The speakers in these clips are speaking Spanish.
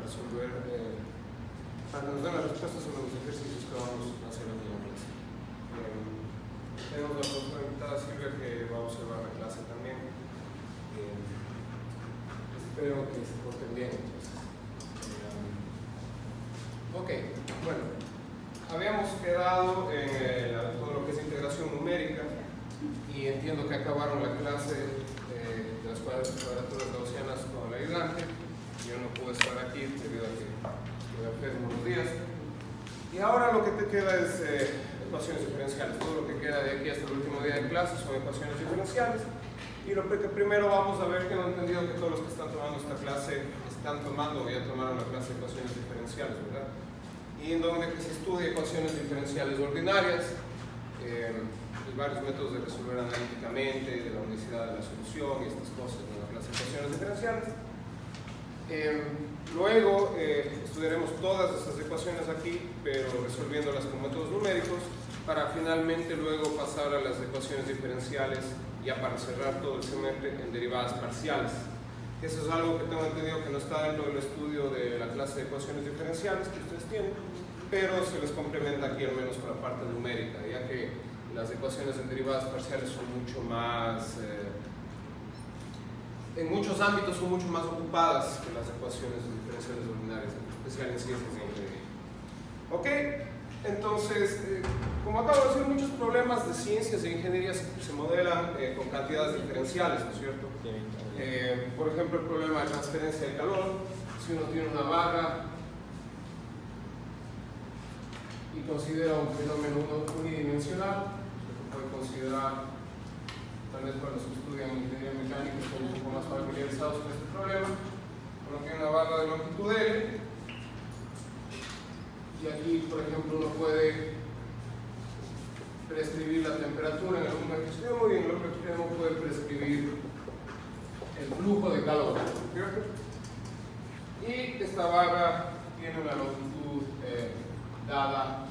resolver, para que nos den las respuestas sobre los ejercicios que vamos a hacer aquí en la clase. Tenemos la profesora invitada Silvia que va a observar la clase también. Espero que se porten bien. Entonces. Ok, bueno, habíamos quedado en todo lo que es integración numérica y entiendo que acabaron la clase de las cuadraturas gaussianas con el ayudante. Yo no pude estar aquí debido a que estuve enfermo unos días. Y ahora lo que te queda es ecuaciones diferenciales. Todo lo que queda de aquí hasta el último día de clase son ecuaciones diferenciales. Y lo que primero vamos a ver, que no he entendido que todos los que están tomando esta clase están tomando o ya tomaron la clase de ecuaciones diferenciales, ¿verdad? Y en donde se estudia ecuaciones diferenciales ordinarias, y varios métodos de resolver analíticamente, de la unicidad de la solución y estas cosas en la clase de ecuaciones diferenciales. Luego estudiaremos todas estas ecuaciones aquí, pero resolviéndolas con métodos numéricos, para finalmente luego pasar a las ecuaciones diferenciales, ya para cerrar todo el semestre en derivadas parciales. Eso es algo que tengo entendido que no está dentro del estudio de la clase de ecuaciones diferenciales que ustedes tienen, pero se les complementa aquí al menos con la parte numérica, ya que las ecuaciones en derivadas parciales son mucho más, en muchos ámbitos son mucho más ocupadas que las ecuaciones diferenciales ordinarias, en especial en ciencias de ingeniería. Ok, entonces, como acabo de decir, muchos problemas de ciencias e ingeniería se modelan con cantidades diferenciales, ¿no es cierto? Por ejemplo, el problema de transferencia de calor. Si uno tiene una barra y considera un fenómeno unidimensional, se puede considerar, tal vez para los que estudian ingeniería mecánica están un poco más familiarizados con este problema. Uno tiene una barra de longitud L y aquí, por ejemplo, uno puede prescribir la temperatura en el último extremo y en el otro extremo puede prescribir el flujo de calor, ¿cierto? Y esta barra tiene una longitud dada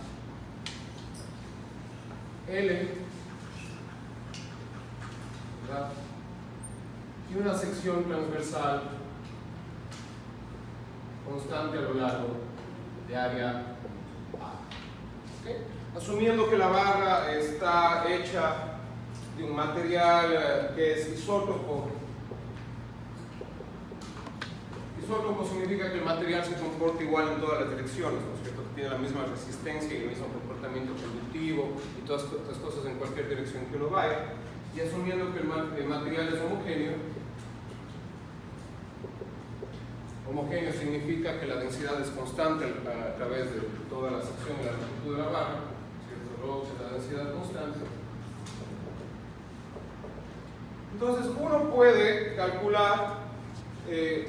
L, ¿verdad? Y una sección transversal constante a lo largo de área A. ¿Okay? Asumiendo que la barra está hecha de un material que es isótopo. Isótopo significa que el material se comporta igual en todas las direcciones, ¿no es cierto? Que tiene la misma resistencia y el mismo comportamiento conductivo y todas estas cosas en cualquier dirección que uno vaya. Y asumiendo que el material es homogéneo, homogéneo significa que la densidad es constante a través de toda la sección de la longitud de la barra, ¿cierto? Rho es la densidad constante. Entonces uno puede calcular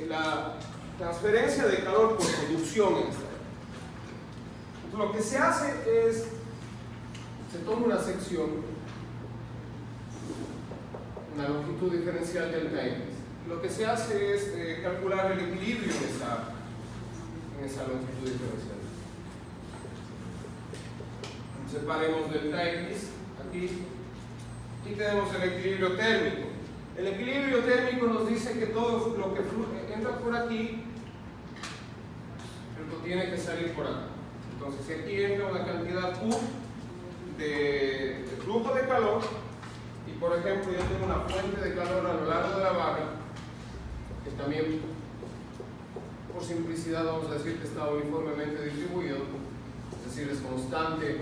la transferencia de calor por conducción en esta. Entonces, lo que se hace es, se toma una sección, una longitud diferencial delta x. Lo que se hace es calcular el equilibrio en esa longitud diferencial. Separemos delta x aquí y tenemos el equilibrio térmico. El equilibrio térmico nos dice que todo lo que entra por aquí tiene que salir por acá. Entonces, si aquí entra una cantidad Q de flujo de calor, y por ejemplo yo tengo una fuente de calor a lo largo de la barra, que también por simplicidad vamos a decir que está uniformemente distribuido, es decir, es constante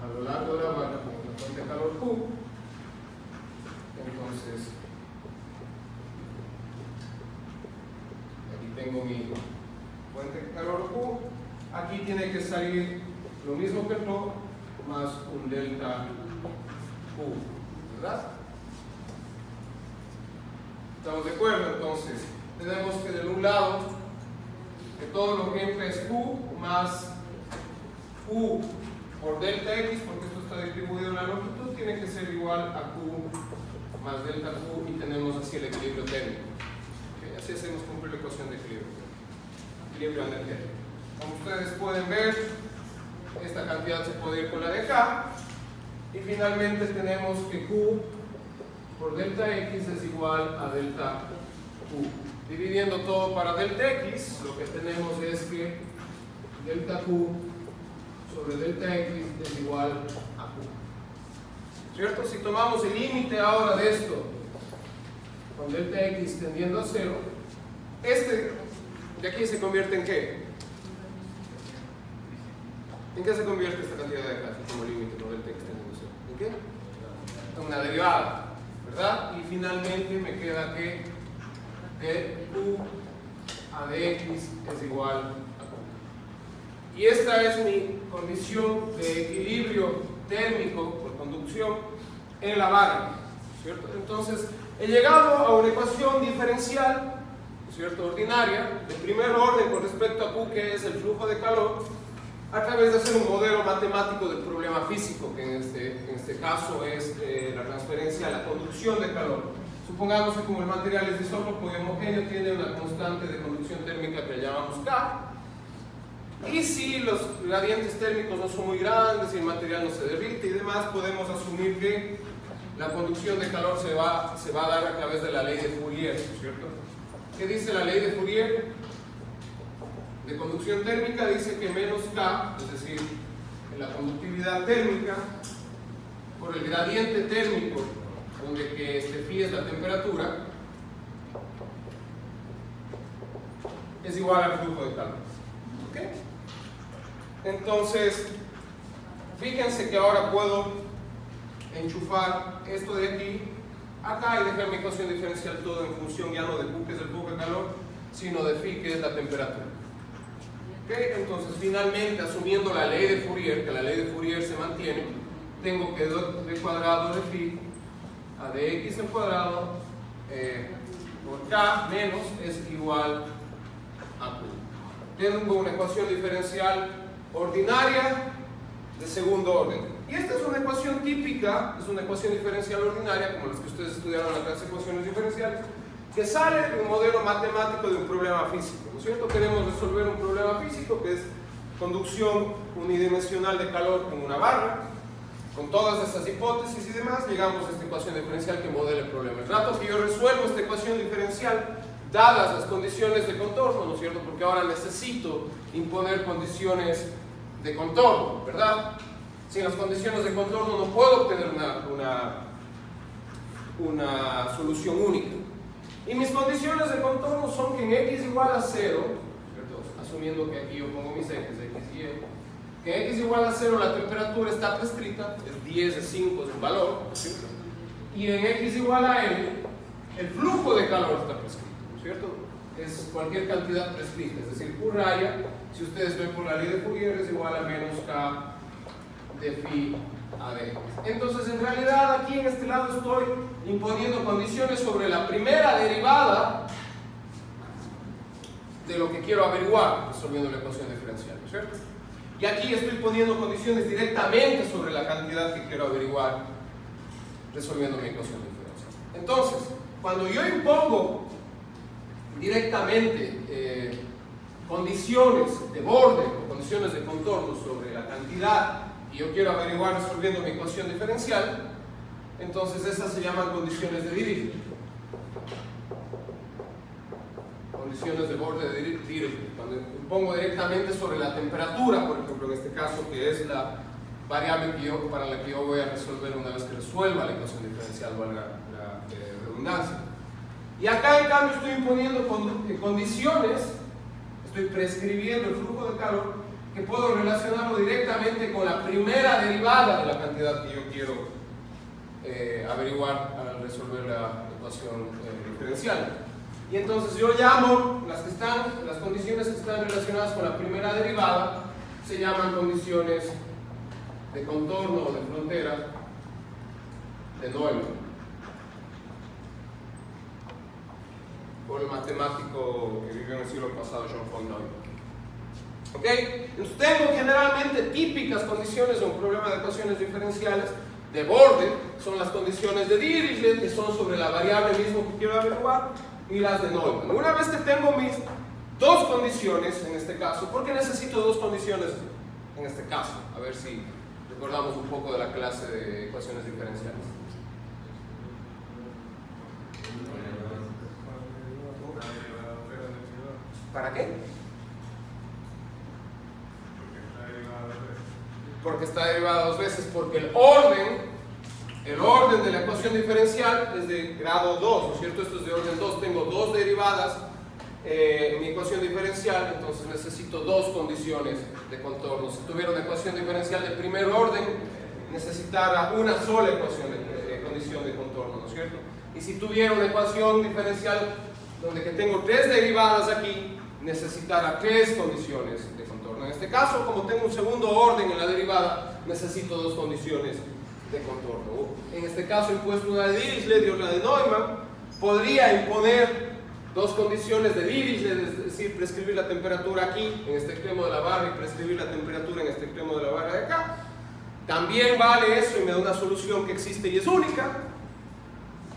a lo largo de la barra con la fuente de calor Q. Entonces, aquí tengo mi fuente de calor Q. Aquí tiene que salir lo mismo que Rho más un delta Q, ¿verdad? ¿Estamos de acuerdo? Entonces, tenemos que de un lado, que todo lo que entra es Q más Q por delta X, porque esto está distribuido en la longitud, tiene que ser igual a Q más delta Q, y tenemos así el equilibrio térmico. ¿Okay? Así hacemos cumplir la ecuación de equilibrio energético. Como ustedes pueden ver, esta cantidad se puede ir con la de acá, y finalmente tenemos que Q por delta X es igual a delta Q. dividiendo todo para delta x, lo que tenemos es que delta q sobre delta x es igual a q. ¿Cierto? Si tomamos el límite ahora de esto con delta x tendiendo a 0, este de aquí se convierte en ¿qué? ¿En qué se convierte esta cantidad de acá como límite con delta x tendiendo a 0? ¿En qué? En una derivada, ¿verdad? Y finalmente me queda que q a de x es igual a q. Y esta es mi condición de equilibrio térmico por conducción en la barra, ¿cierto? Entonces he llegado a una ecuación diferencial, ¿cierto? Ordinaria, de primer orden con respecto a q, que es el flujo de calor, a través de hacer un modelo matemático del problema físico, que en este caso es la transferencia a la conducción de calor. Supongamos que como el material es isótopo y homogéneo, tiene una constante de conducción térmica que llamamos K, y si los gradientes térmicos no son muy grandes y el material no se derrite y demás, podemos asumir que la conducción de calor se va a dar a través de la ley de Fourier, ¿cierto? ¿Qué dice la ley de Fourier? De conducción térmica dice que menos K, es decir, la conductividad térmica, por el gradiente térmico, donde que phi es la temperatura, es igual al flujo de calor. ¿Ok? Entonces, fíjense que ahora puedo enchufar esto de aquí acá y dejar mi ecuación diferencial todo en función ya no de Q, que es el flujo de calor, sino de phi, que es la temperatura. ¿Okay? Entonces, finalmente, asumiendo la ley de Fourier, que la ley de Fourier se mantiene, tengo que d cuadrado de phi a de x al cuadrado por k menos es igual a q. Tengo una ecuación diferencial ordinaria de segundo orden. Y esta es una ecuación típica, es una ecuación diferencial ordinaria, como las que ustedes estudiaron en las ecuaciones diferenciales, que sale de un modelo matemático de un problema físico, ¿no es cierto? Queremos resolver un problema físico que es conducción unidimensional de calor con una barra. Con todas estas hipótesis y demás, llegamos a esta ecuación diferencial que modela el problema. El rato que yo resuelvo esta ecuación diferencial, dadas las condiciones de contorno, ¿no es cierto? Porque ahora necesito imponer condiciones de contorno, ¿verdad? Sin las condiciones de contorno no puedo obtener una solución única. Y mis condiciones de contorno son que en x igual a 0, ¿cierto? Asumiendo que aquí yo pongo mis x y y, que en x igual a 0 la temperatura está prescrita, es 10 de 5 es un valor, ¿cierto? Y en x igual a n, el flujo de calor está prescrito, ¿cierto? Es cualquier cantidad prescrita, es decir, Q raya, si ustedes ven por la ley de Fourier, es igual a menos K de phi a de x. Entonces, en realidad, aquí en este lado estoy imponiendo condiciones sobre la primera derivada de lo que quiero averiguar, resolviendo la ecuación diferencial, ¿cierto? Y aquí estoy poniendo condiciones directamente sobre la cantidad que quiero averiguar, resolviendo mi ecuación diferencial. Entonces, cuando yo impongo directamente condiciones de borde o condiciones de contorno sobre la cantidad que yo quiero averiguar resolviendo mi ecuación diferencial, entonces esas se llaman condiciones de Dirichlet. Condiciones de borde de Dirichlet. Cuando impongo directamente sobre la temperatura, por ejemplo, en este caso, que es la variable para la que yo voy a resolver una vez que resuelva la ecuación diferencial, valga la redundancia. Y acá, en cambio, estoy imponiendo condiciones, estoy prescribiendo el flujo de calor, que puedo relacionarlo directamente con la primera derivada de la cantidad que yo quiero averiguar al resolver la ecuación diferencial. Y entonces yo llamo las condiciones que están relacionadas con la primera derivada, se llaman condiciones de contorno o de frontera de Neumann, por el matemático que vivió en el siglo pasado, John von Neumann. ¿Ok? Entonces tengo generalmente típicas condiciones de un problema de ecuaciones diferenciales de borde, son las condiciones de Dirichlet, que son sobre la variable mismo que quiero averiguar, y las de Neumann. Una vez que tengo mis dos condiciones, en este caso, ¿por qué necesito dos condiciones en este caso? A ver si recordamos un poco de la clase de ecuaciones diferenciales. ¿Para qué? Porque está derivada dos veces, porque el orden de la ecuación diferencial es de grado 2, ¿no es cierto? Esto es de orden 2, tengo dos derivadas en mi ecuación diferencial, entonces necesito dos condiciones de contorno. Si tuviera una ecuación diferencial de primer orden, necesitara una sola condición de contorno, ¿no es cierto? Y si tuviera una ecuación diferencial donde que tengo tres derivadas aquí, necesitara tres condiciones de contorno. En este caso, como tengo un segundo orden en la derivada, necesito dos condiciones de contorno. En este caso, impuesto una de Dirichlet y otra de Neumann, podría imponer dos condiciones de Dirichlet, es decir, prescribir la temperatura aquí, en este extremo de la barra, y prescribir la temperatura en este extremo de la barra de acá. También vale eso y me da una solución que existe y es única,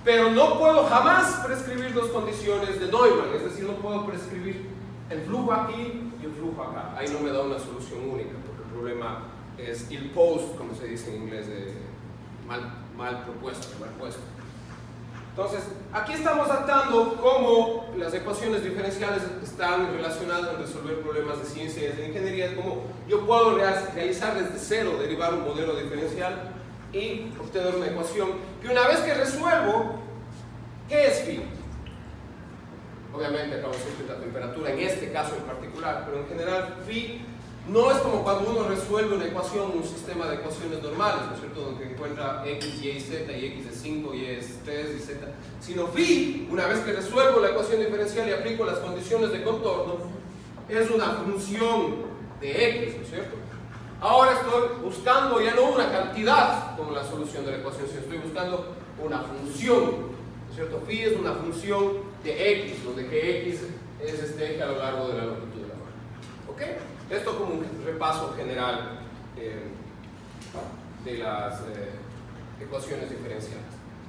pero no puedo jamás prescribir dos condiciones de Neumann, es decir, no puedo prescribir el flujo aquí y el flujo acá. Ahí no me da una solución única, porque el problema es ill-posed, como se dice en inglés, mal propuesto, mal puesto. Entonces, aquí estamos tratando cómo las ecuaciones diferenciales están relacionadas en resolver problemas de ciencia y de ingeniería, cómo yo puedo realizar desde cero, derivar un modelo diferencial y obtener una ecuación que una vez que resuelvo, ¿qué es phi? Obviamente acabo de decir la temperatura en este caso en particular, pero en general phi no es como cuando uno resuelve una ecuación, un sistema de ecuaciones normales, ¿no es cierto? Donde encuentra x, y, z, y x es 5, y es 3, y z. Sino phi, una vez que resuelvo la ecuación diferencial y aplico las condiciones de contorno, es una función de x, ¿no es cierto? Ahora estoy buscando ya no una cantidad como la solución de la ecuación, sino estoy buscando una función, ¿no es cierto? Phi es una función de x, donde que x es este eje a lo largo de la longitud de la barra. ¿Ok? Esto como un repaso general de las ecuaciones diferenciales.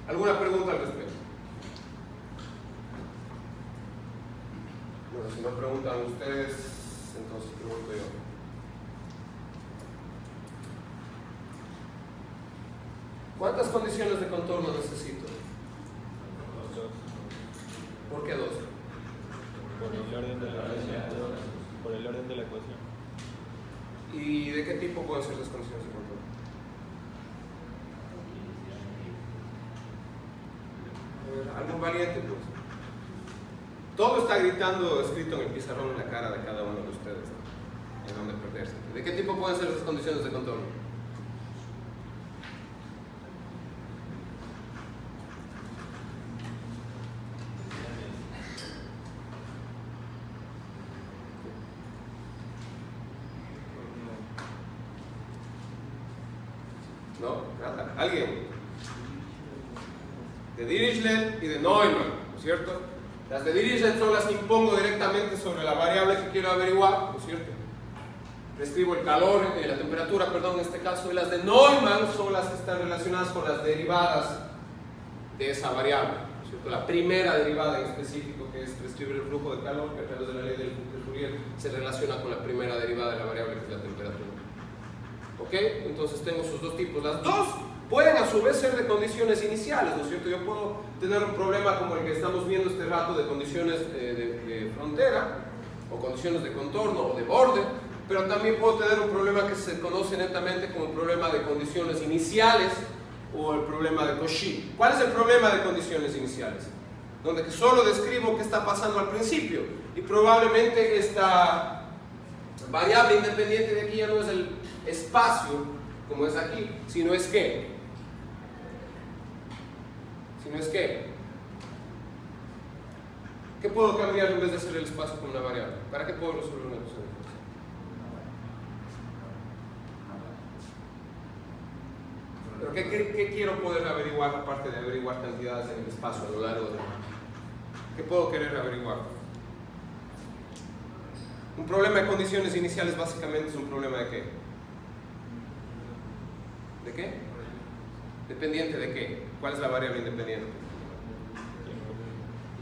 ¿Alguna pregunta al respecto? Bueno, si no preguntan ustedes, entonces pregunto yo. ¿Cuántas condiciones de contorno necesito? ¿Por qué dos? Por el orden de la ecuación. Por el orden de la ecuación. ¿Y de qué tipo pueden ser las condiciones de contorno? Algún valiente, pues. Todo está gritando, escrito en el pizarrón en la cara de cada uno de ustedes, ¿no? En dónde perderse. ¿De qué tipo pueden ser esas condiciones de contorno? ¿No? Nada. ¿Alguien? De Dirichlet y de Neumann, ¿no es cierto? Las de Dirichlet son las que impongo directamente sobre la variable que quiero averiguar, ¿no es cierto? Prescribo el calor, la temperatura, perdón, en este caso, y las de Neumann son las que están relacionadas con las derivadas de esa variable, ¿no es cierto? La primera derivada en específico, que es prescribir el flujo de calor, que a través de la ley del Fourier se relaciona con la primera derivada de la variable, que es la temperatura. ¿Ok? Entonces tengo esos dos tipos. Las dos pueden a su vez ser de condiciones iniciales, ¿no es cierto? Yo puedo tener un problema como el que estamos viendo este rato de condiciones de frontera, o condiciones de contorno o de borde, pero también puedo tener un problema que se conoce netamente como el problema de condiciones iniciales o el problema de Cauchy. ¿Cuál es el problema de condiciones iniciales? Donde que solo describo qué está pasando al principio y probablemente esta variable independiente de aquí ya no es el espacio como es aquí, sino es que ¿qué puedo cambiar en vez de hacer el espacio con una variable? ¿Para qué puedo resolver una ecuación diferencial? ¿Pero qué quiero poder averiguar aparte de averiguar cantidades en el espacio a lo largo de la barra? ¿Qué puedo querer averiguar? Un problema de condiciones iniciales básicamente es un problema de ¿qué? ¿De qué? ¿Dependiente de qué? ¿Cuál es la variable independiente?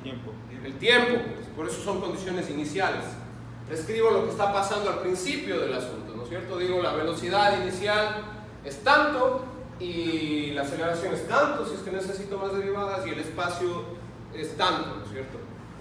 Tiempo. El tiempo, por eso son condiciones iniciales. Prescribo lo que está pasando al principio del asunto, ¿no es cierto? Digo, la velocidad inicial es tanto y la aceleración es tanto, si es que necesito más derivadas, y el espacio es tanto, ¿no es cierto?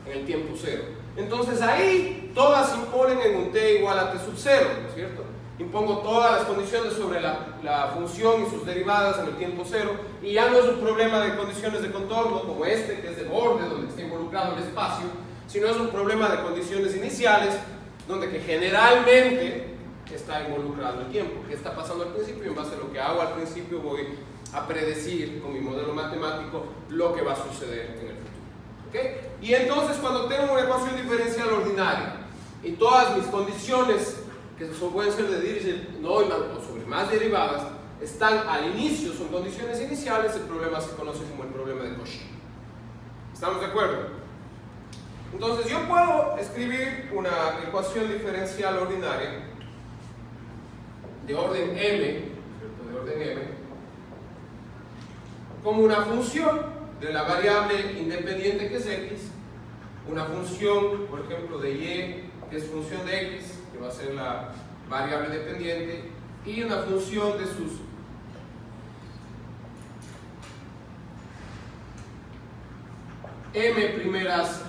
En el tiempo cero. Entonces ahí todas se imponen en un t igual a t sub 0, ¿no es cierto? Impongo todas las condiciones sobre la función y sus derivadas en el tiempo cero, y ya no es un problema de condiciones de contorno como este, que es de borde, donde está involucrado el espacio, sino es un problema de condiciones iniciales, donde que generalmente está involucrado el tiempo. ¿Qué está pasando al principio? Y en base a lo que hago al principio voy a predecir con mi modelo matemático lo que va a suceder en el futuro. ¿Okay? Y entonces cuando tengo una ecuación diferencial ordinaria y todas mis condiciones que pueden ser de Dirichlet-Neumann o sobre más derivadas están al inicio, son condiciones iniciales, el problema se conoce como el problema de Cauchy. ¿Estamos de acuerdo? Entonces yo puedo escribir una ecuación diferencial ordinaria de orden m, ¿cierto? De orden m, como una función de la variable independiente que es x, una función, por ejemplo, de y, que es función de x, que va a ser la variable dependiente, y una función de sus m primeras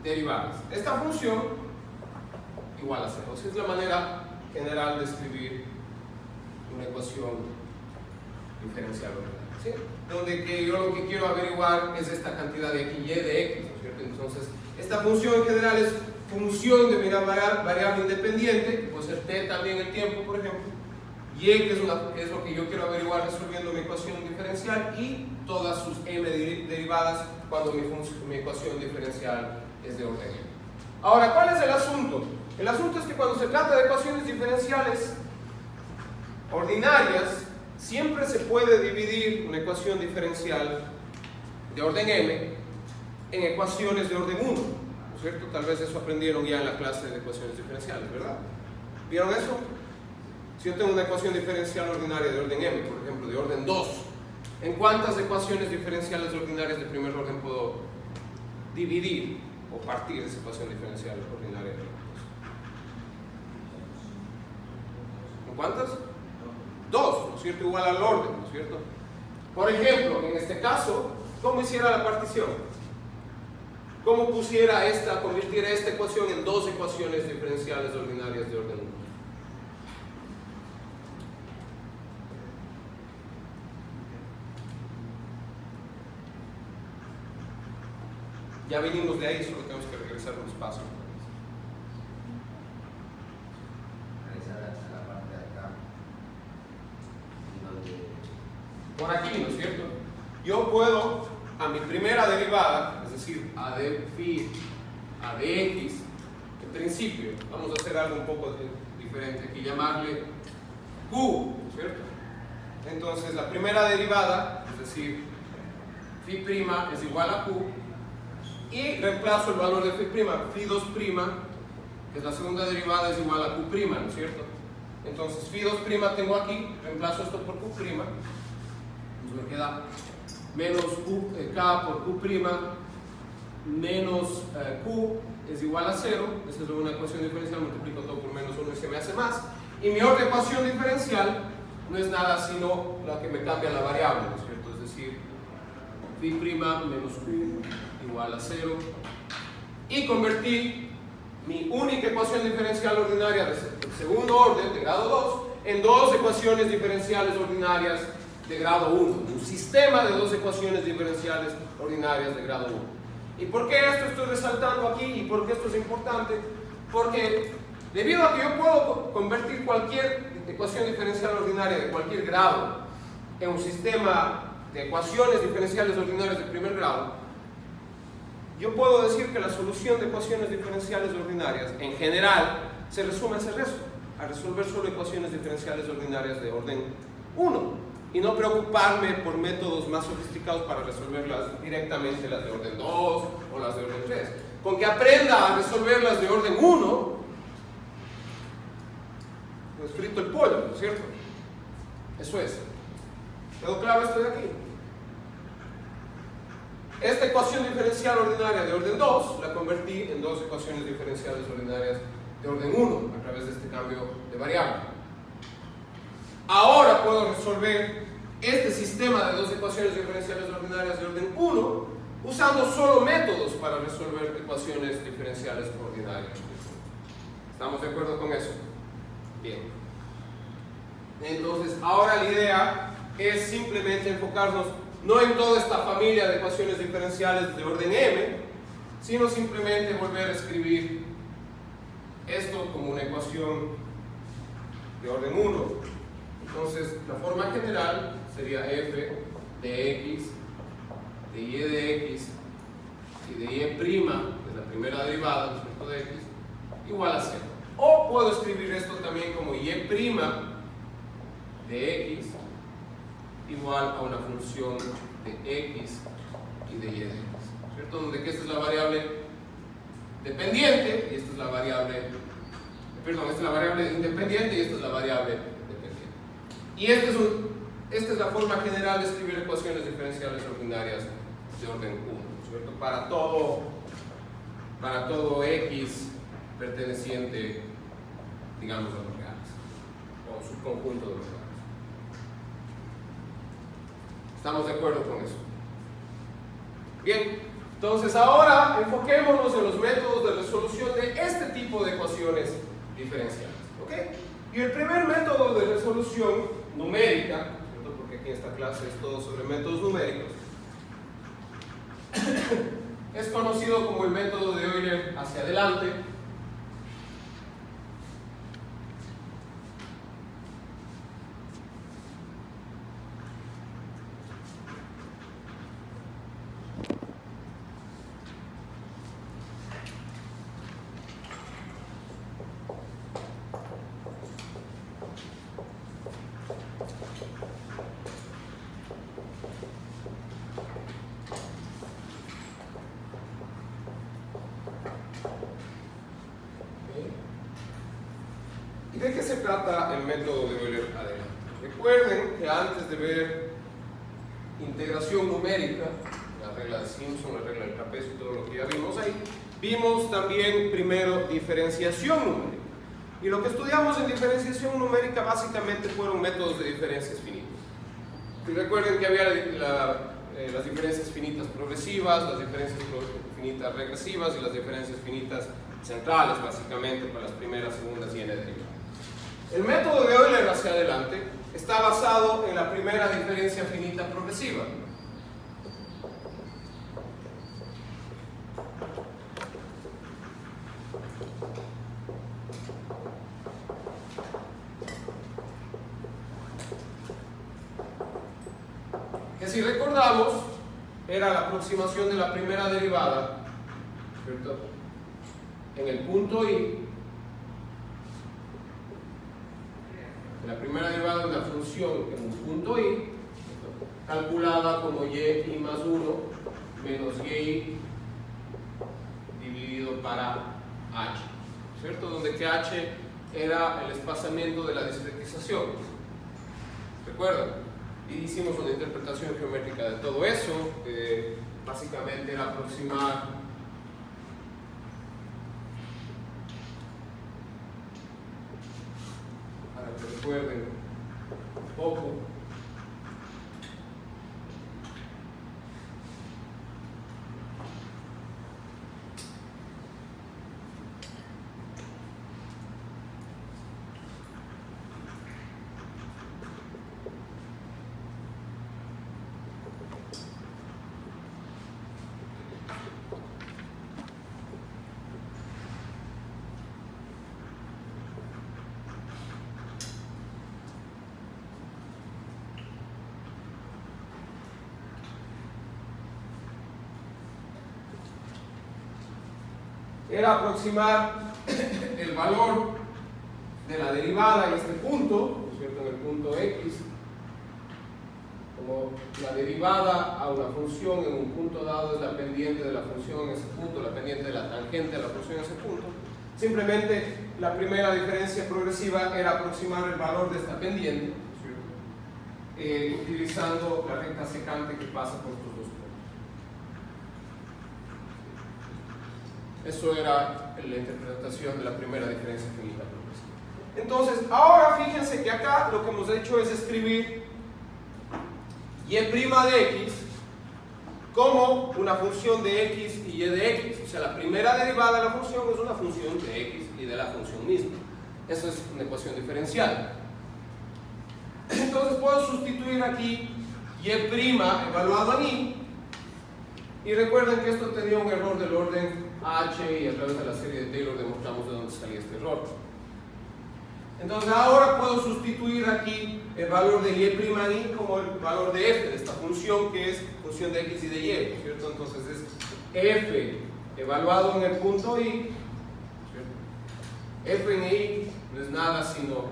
derivadas. Esta función igual a 0. O sea, es la manera general de escribir una ecuación diferencial ordinaria, ¿sí? Donde que yo lo que quiero averiguar es esta cantidad de aquí, y de x, ¿no es cierto? Entonces, esta función en general es función de mi variable independiente, que puede ser t también el tiempo, por ejemplo, y que es lo que yo quiero averiguar resolviendo mi ecuación diferencial, y todas sus m derivadas cuando mi ecuación diferencial es de orden m. Ahora, ¿cuál es el asunto? El asunto es que cuando se trata de ecuaciones diferenciales ordinarias, siempre se puede dividir una ecuación diferencial de orden m en ecuaciones de orden 1, ¿no es cierto? Tal vez eso aprendieron ya en la clase de ecuaciones diferenciales, ¿verdad? ¿Vieron eso? Si yo tengo una ecuación diferencial ordinaria de orden m, por ejemplo, de orden 2, ¿en cuántas ecuaciones diferenciales ordinarias de primer orden puedo dividir o partir esa ecuación diferencial ordinaria de orden 2? ¿En cuántas? 2, ¿no es cierto? Igual al orden, ¿no es cierto? Por ejemplo, en este caso, ¿cómo hiciera la partición? ¿Cómo convirtiera esta ecuación en dos ecuaciones diferenciales ordinarias de orden 1? Ya vinimos de ahí, solo tenemos que regresar unos pasos. Por aquí, ¿no es cierto? Yo puedo, a mi primera derivada, es decir, a de phi, a de x, en principio, vamos a hacer algo un poco diferente, aquí llamarle q, ¿no es cierto? Entonces, la primera derivada, es decir, phi' es igual a q, y reemplazo el valor de phi 2', que es la segunda derivada, es igual a q', ¿no es cierto? Entonces, phi 2' tengo aquí, reemplazo esto por q', me queda menos k por q' menos q es igual a 0. Esa es una ecuación diferencial, multiplico todo por menos 1 y se me hace más. Y mi otra ecuación diferencial no es nada sino la que me cambia la variable, ¿no es cierto? Es decir, phi' menos q igual a 0. Y convertí mi única ecuación diferencial ordinaria de segundo orden, de grado 2, en dos ecuaciones diferenciales ordinarias de grado 1, un sistema de dos ecuaciones diferenciales ordinarias de grado 1. ¿Y por qué esto estoy resaltando aquí? ¿Y por qué esto es importante? Porque debido a que yo puedo convertir cualquier ecuación diferencial ordinaria de cualquier grado en un sistema de ecuaciones diferenciales ordinarias de primer grado, yo puedo decir que la solución de ecuaciones diferenciales ordinarias en general se resume a resolver solo ecuaciones diferenciales ordinarias de orden 1. Y no preocuparme por métodos más sofisticados para resolverlas directamente, las de orden 2 o las de orden 3. Con que aprenda a resolverlas de orden 1, pues frito el pollo, ¿no es cierto? Eso es. ¿Quedó claro esto de aquí? Esta ecuación diferencial ordinaria de orden 2 la convertí en dos ecuaciones diferenciales ordinarias de orden 1 a través de este cambio de variable. Ahora puedo resolver este sistema de dos ecuaciones diferenciales ordinarias de orden 1 usando solo métodos para resolver ecuaciones diferenciales ordinarias. ¿Estamos de acuerdo con eso? Bien. Entonces, ahora la idea es simplemente enfocarnos no en toda esta familia de ecuaciones diferenciales de orden m, sino simplemente volver a escribir esto como una ecuación de orden 1. Entonces, la forma general sería f de x, de y de x y de y', que es la primera derivada respecto de x, igual a 0. O puedo escribir esto también como y' de x igual a una función de x y de y de x, ¿cierto? Donde que esta es la variable dependiente y esta es la variable, perdón, esta es la variable independiente y esta es la variable dependiente. Y esta es la forma general de escribir ecuaciones diferenciales ordinarias de orden 1, ¿cierto? Para todo x perteneciente, digamos, a los reales, o subconjunto de los reales. ¿Estamos de acuerdo con eso? Bien, entonces ahora enfoquémonos en los métodos de resolución de este tipo de ecuaciones diferenciales, ¿ok? Y el primer método de resolución numérica, ¿cierto? Porque aquí en esta clase es todo sobre métodos numéricos, es conocido como el método de Euler hacia adelante. ¿Y de qué se trata el método de Euler adelante? Recuerden que antes de ver integración numérica, la regla de Simpson, la regla del trapecio y todo lo que ya vimos ahí, vimos también primero diferenciación numérica. Y lo que estudiamos en diferenciación numérica básicamente fueron métodos de diferencias finitas. Y recuerden que había las diferencias finitas progresivas, las diferencias finitas regresivas y las diferencias finitas centrales, básicamente, para las primeras, segundas y n derivadas. El método de Euler hacia adelante está basado en la primera diferencia finita progresiva. Que si recordamos, era la aproximación de la primera derivada, ¿cierto?, en el punto i. La primera derivada de una función en un punto i, calculada como y más 1 menos y dividido para h, ¿cierto? Donde que h era el espaciamiento de la discretización. ¿Recuerdan? Y hicimos una interpretación geométrica de todo eso, que básicamente era aproximar recuerden un poco era aproximar el valor de la derivada en este punto, ¿cierto?, en el punto x, como la derivada a una función en un punto dado es la pendiente de la función en ese punto, la pendiente de la tangente de la función en ese punto. Simplemente la primera diferencia progresiva era aproximar el valor de esta pendiente, ¿cierto?, utilizando la recta secante que pasa por estos dos puntos. Eso era la interpretación de la primera diferencia finita progresiva. Entonces, ahora fíjense que acá lo que hemos hecho es escribir y' de x como una función de x y y de x. O sea, la primera derivada de la función es una función de x y de la función misma. Eso es una ecuación diferencial. Entonces puedo sustituir aquí y' evaluado en y. Y recuerden que esto tenía un error del orden h, y a través de la serie de Taylor demostramos de dónde salía este error. Entonces ahora puedo sustituir aquí el valor de y' como el valor de f de esta función, que es función de x y de y, ¿cierto? Entonces es f evaluado en el punto y, ¿cierto? F en y no es nada sino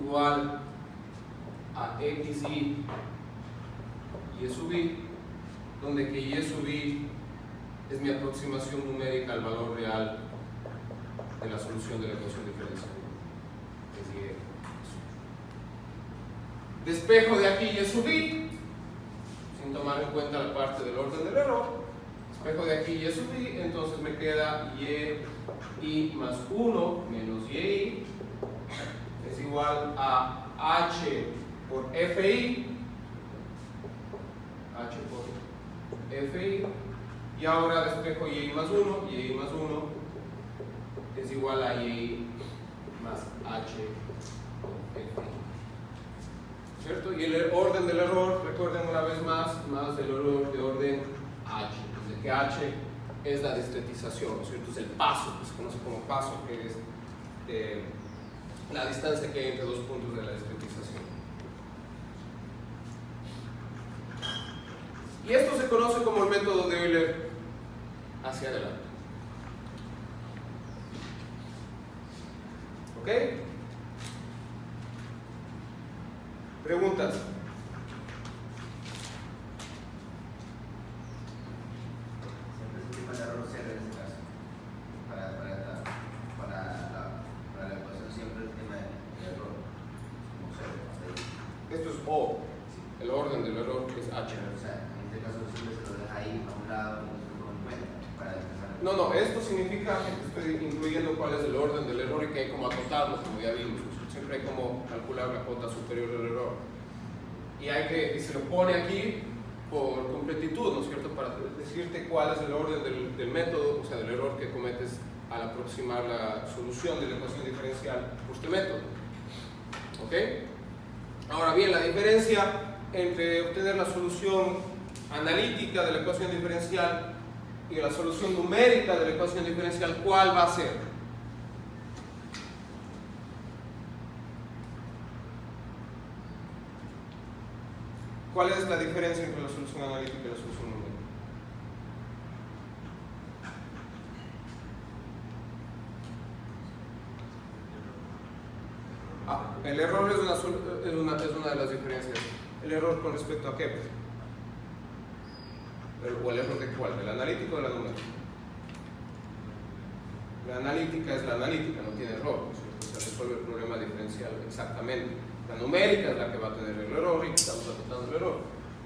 igual a x y sub i, donde que y sub i es mi aproximación numérica al valor real de la solución de la ecuación diferencial. Despejo de aquí y sub i, sin tomar en cuenta la parte del orden del error. Despejo de aquí y sub i, entonces me queda y más 1 menos y es igual a h por fi, y ahora despejo y más 1 es igual a y más h por fi, ¿cierto? Y el orden del error, recuerden una vez más del error de orden h, desde que h es la discretización, ¿no es cierto? Es el paso, que se conoce como paso, que es la distancia que hay entre dos puntos de la discretización. Y esto se conoce como el método de Euler hacia adelante. ¿Ok? ¿Preguntas? Siempre se utiliza el error cero en este caso. Para la ecuación siempre el tema del error como cero. Esto es O. El orden del error es H. O sea, en este caso siempre se lo deja ahí a un lado y no se lo toma en cuenta para empezar. No, esto significa que estoy incluyendo cuál es el orden del error y que hay como acotarlo, como ya vimos. Siempre hay como calcular la cota superior del error. Y se lo pone aquí por completitud, ¿no es cierto? Para decirte cuál es el orden del método, o sea, del error que cometes al aproximar la solución de la ecuación diferencial por este método. ¿Ok? Ahora bien, la diferencia entre obtener la solución analítica de la ecuación diferencial y la solución numérica de la ecuación diferencial, ¿cuál va a ser? ¿Cuál es la diferencia entre la solución analítica y la solución numérica? El error es una de las diferencias. ¿El error con respecto a qué? ¿O el error de cuál? ¿Del analítico o de la numérica? La analítica es la analítica, no tiene error, ¿no? Se resuelve el problema diferencial exactamente. La numérica es la que va a tener el error y estamos aceptando el error.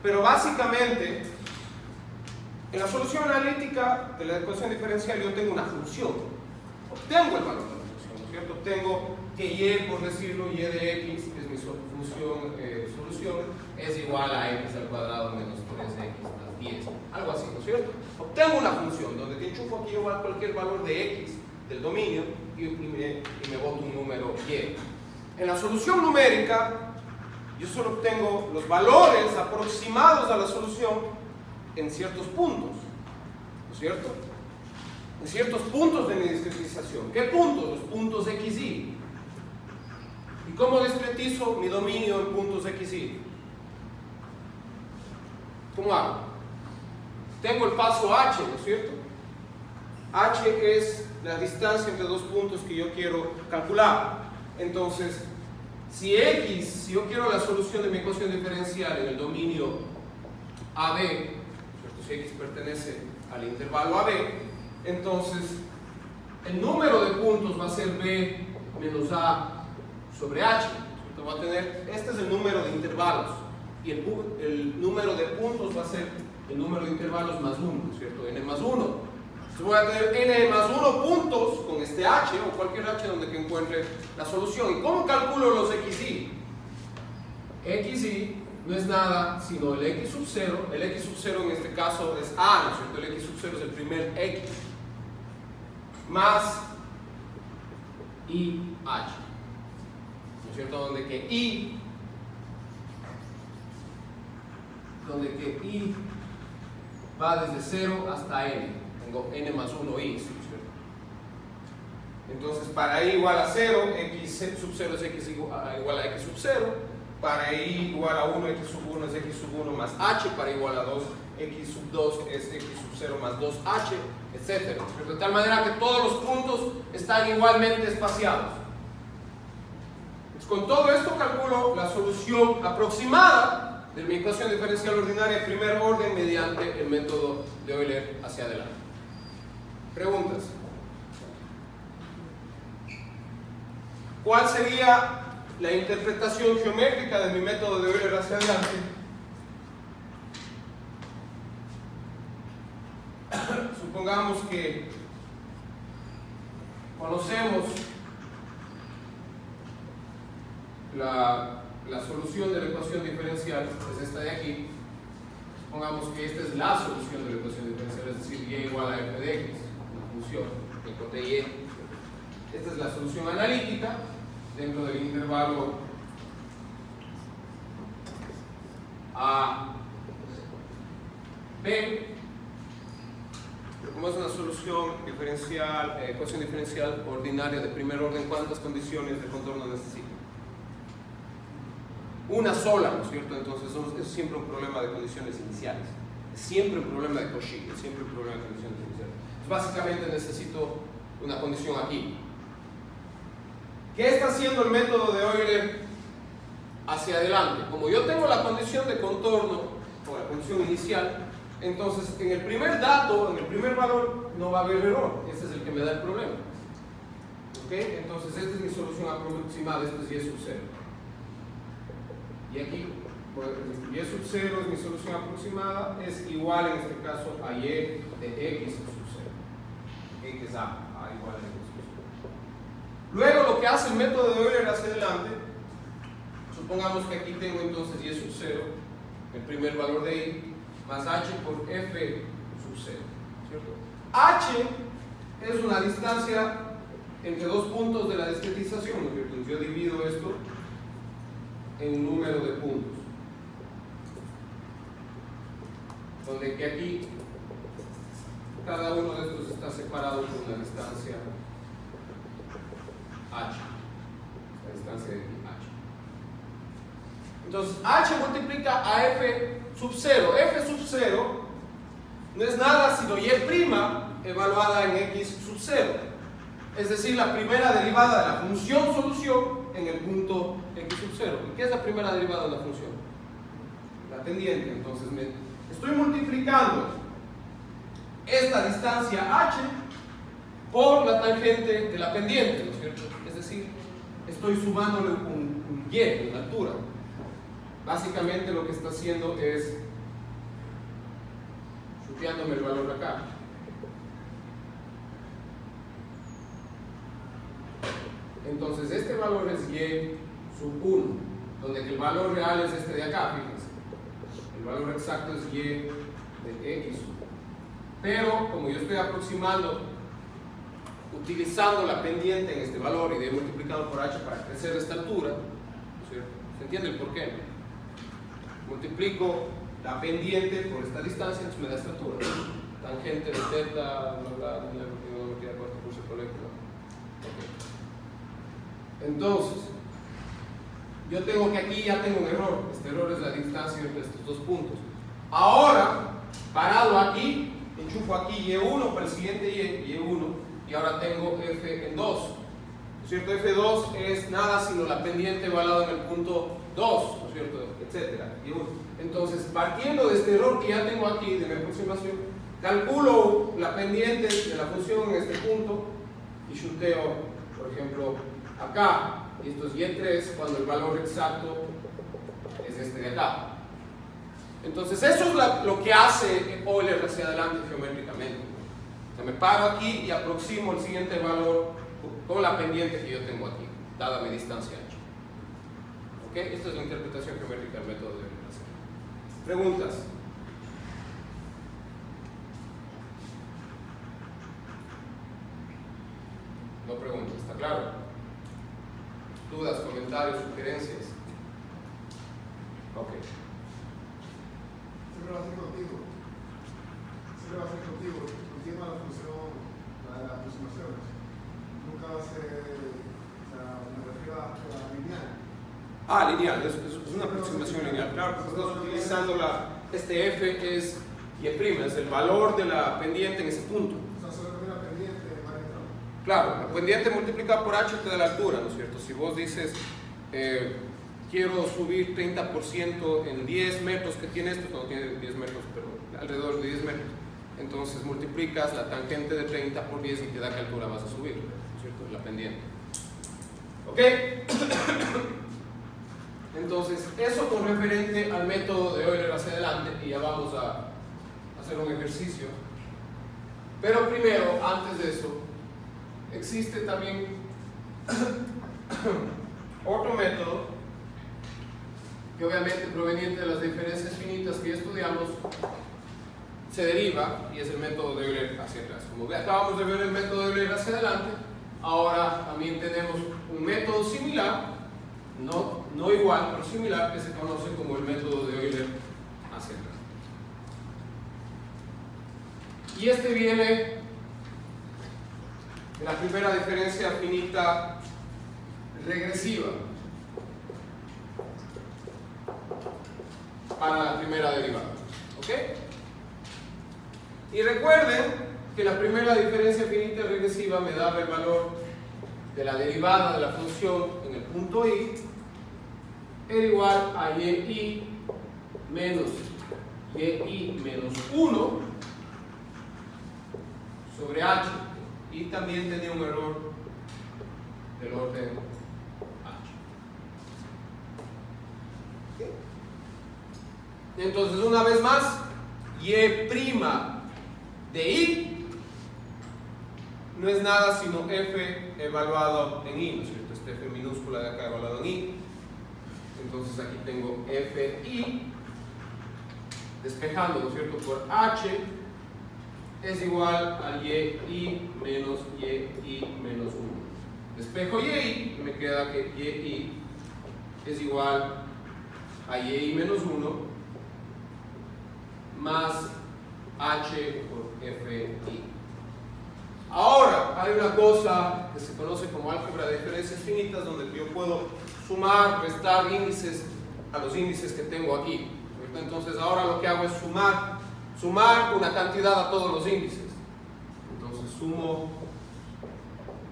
Pero básicamente, en la solución analítica de la ecuación diferencial yo tengo una función. Obtengo el valor de la función, ¿no es cierto? Obtengo que y, por decirlo, y de x, que es mi función solución, es igual a x al cuadrado menos 3x más 10. Algo así, ¿no es cierto? Obtengo una función donde te enchufo aquí igual cualquier valor de x del dominio y me boto un número y. En la solución numérica, yo solo obtengo los valores aproximados a la solución en ciertos puntos, ¿no es cierto? En ciertos puntos de mi discretización. ¿Qué puntos? Los puntos x, y. ¿Y cómo discretizo mi dominio en puntos x, y? ¿Cómo hago? Tengo el paso h, ¿no es cierto? H es la distancia entre dos puntos que yo quiero calcular. Entonces, si yo quiero la solución de mi ecuación diferencial en el dominio AB, ¿cierto? Si x pertenece al intervalo AB, entonces el número de puntos va a ser B menos A sobre H, ¿cierto? Va a tener, este es el número de intervalos, y el número de puntos va a ser el número de intervalos más 1, ¿cierto? N más 1. Entonces voy a tener n más 1 puntos con este h o cualquier h donde que encuentre la solución. ¿Y cómo calculo los xy? Xy no es nada sino el x sub 0. El x sub 0 en este caso es a, ¿no es cierto? El x sub 0 es el primer x, más i h, ¿no es cierto? Donde que i va desde 0 hasta n. Tengo n más 1 i, ¿no es cierto? Entonces, para i igual a 0, x sub 0 es x igual a x sub 0. Para i igual a 1, x sub 1 es x sub 1 más h. Para igual a 2, x sub 2 es x sub 0 más 2h, etc. De tal manera que todos los puntos están igualmente espaciados. Entonces, con todo esto calculo la solución aproximada de mi ecuación diferencial ordinaria de primer orden mediante el método de Euler hacia adelante. Preguntas. ¿Cuál sería la interpretación geométrica de mi método de Euler hacia adelante? Supongamos que conocemos la solución de la ecuación diferencial, es esta de aquí. Supongamos que esta es la solución de la ecuación diferencial, es decir, y igual a f de x, una función, de y. Esta es la solución analítica dentro del intervalo a b. Pero como es una solución diferencial, ecuación diferencial ordinaria de primer orden, ¿cuántas condiciones de contorno necesito? Una sola, ¿no es cierto? Entonces es siempre un problema de condiciones iniciales, es siempre un problema de Cauchy, es siempre un problema de condiciones iniciales. Entonces, básicamente necesito una condición aquí. ¿Qué está haciendo el método de Euler hacia adelante? Como yo tengo la condición de contorno, o la condición inicial, entonces en el primer dato, en el primer valor, no va a haber error. Ese es el que me da el problema. ¿Ok? Entonces esta es mi solución aproximada, esto es y sub 0. Y aquí, pues, y sub 0 es mi solución aproximada, es igual en este caso a y de x sub 0. X a igual a x sub 0. Luego lo que hace el método de Euler hacia adelante, supongamos que aquí tengo entonces y sub 0, el primer valor de i, más h por f sub 0, ¿cierto? H es una distancia entre dos puntos de la discretización, ¿no? Entonces yo divido esto en un número de puntos, donde que aquí cada uno de estos está separado por una distancia h, la distancia de aquí, h. Entonces h multiplica a f sub 0. F sub 0 no es nada sino y' evaluada en x sub 0, es decir, la primera derivada de la función solución en el punto x sub 0. ¿Y qué es la primera derivada de la función? La tendiente. Entonces estoy multiplicando esta distancia h por la tangente de la pendiente, ¿no es cierto? Es decir, estoy sumándole un y, una altura. Básicamente lo que está haciendo es chuteándome el valor acá. Entonces este valor es y sub 1, donde el valor real es este de acá, fíjense. El valor exacto es y de x. Pero como yo estoy aproximando utilizando la pendiente en este valor y de multiplicado por h para crecer esta altura, ¿no es cierto? ¿Se entiende el porqué? Multiplico la pendiente por esta distancia, entonces me da esta altura. Tangente de teta, bla bla, no me queda cuarto curso de colegio. Okay. Entonces, yo tengo que aquí ya tengo un error. Este error es la distancia entre estos dos puntos. Ahora, parado aquí, enchufo aquí y1 para el siguiente y1, y ahora tengo f en 2. ¿No es cierto? F2 es nada sino la pendiente evaluada en el punto 2, ¿no es cierto? Etcétera. Entonces, partiendo de este error que ya tengo aquí de mi aproximación, calculo la pendiente de la función en este punto y chuteo, por ejemplo, acá. Y esto es y3 cuando el valor exacto es este de acá. Entonces, eso es lo que hace Euler hacia adelante geométricamente. O sea, me paro aquí y aproximo el siguiente valor con la pendiente que yo tengo aquí, dada mi distancia h. ¿Ok? Esta es la interpretación geométrica del método de Euler. ¿Preguntas? No preguntas, ¿está claro? ¿Dudas, comentarios, sugerencias? Ok. Siempre va a ser contigo. Siempre va a ser contigo. Contigo la función, la de las aproximaciones. Nunca va a ser, o sea, me refiero a la lineal. Ah, lineal, es una aproximación lineal. Claro, porque estás utilizando este f es y', es el valor de la pendiente en ese punto. O sea, solo una pendiente más entrada. Claro, la pendiente multiplicada por h te da la altura, ¿no es cierto? Si vos dices, quiero subir 30% en 10 metros que tiene esto, no tiene 10 metros, pero alrededor de 10 metros, entonces multiplicas la tangente de 30 por 10 y te da qué altura vas a subir, ¿no es cierto? La pendiente. ¿Ok? Entonces, eso con referente al método de Euler hacia adelante, y ya vamos a hacer un ejercicio. Pero primero, antes de eso, existe también otro método que obviamente proveniente de las diferencias finitas que ya estudiamos se deriva, y es el método de Euler hacia atrás. Como acabamos de ver el método de Euler hacia adelante, ahora también tenemos un método similar, no igual, pero similar, que se conoce como el método de Euler hacia atrás. Y este viene de la primera diferencia finita regresiva para la primera derivada. ¿Ok? Y recuerden que la primera diferencia finita regresiva me daba el valor de la derivada de la función en el punto i era igual a y menos y menos 1 sobre h, y también tenía un error del orden h. Entonces, una vez más, y' de i no es nada sino f evaluado en i, ¿no es cierto? Este f minúscula de acá evaluado en i. Entonces aquí tengo fi despejando, ¿no es cierto?, por h es igual a y menos 1. Despejo y me queda que y es igual a y menos 1 más h por fi. Ahora, hay una cosa que se conoce como álgebra de diferencias finitas, donde yo puedo sumar, restar índices a los índices que tengo aquí. Entonces, ahora lo que hago es sumar una cantidad a todos los índices. Entonces, sumo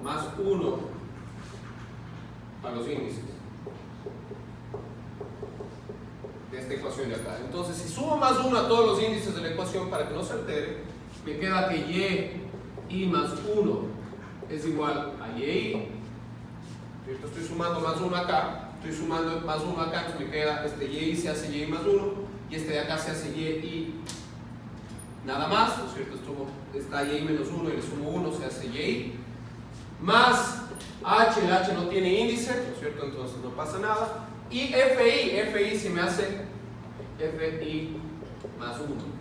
más 1 a los índices de esta ecuación de acá. Entonces, si sumo más 1 a todos los índices de la ecuación para que no se altere, me queda que y más 1 es igual a y. Estoy sumando más 1 acá, estoy sumando más 1 acá, entonces me queda este y se hace y más 1, y este de acá se hace y nada más, ¿no es cierto? Está y menos 1 y le sumo 1, se hace y más h, el h no tiene índice, ¿no es cierto? Entonces no pasa nada, y fi se me hace fi más 1.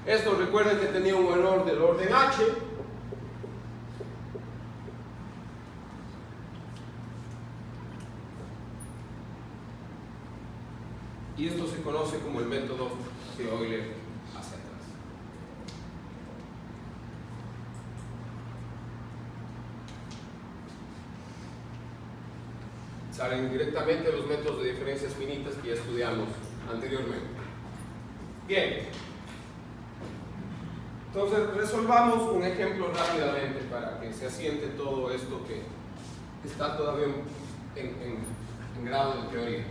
Esto, recuerden que tenía un error del orden h. Y esto se conoce como el método de Euler hacia atrás. Salen directamente los métodos de diferencias finitas que ya estudiamos anteriormente. Bien. Entonces, resolvamos un ejemplo rápidamente para que se asiente todo esto que está todavía en grado de teoría.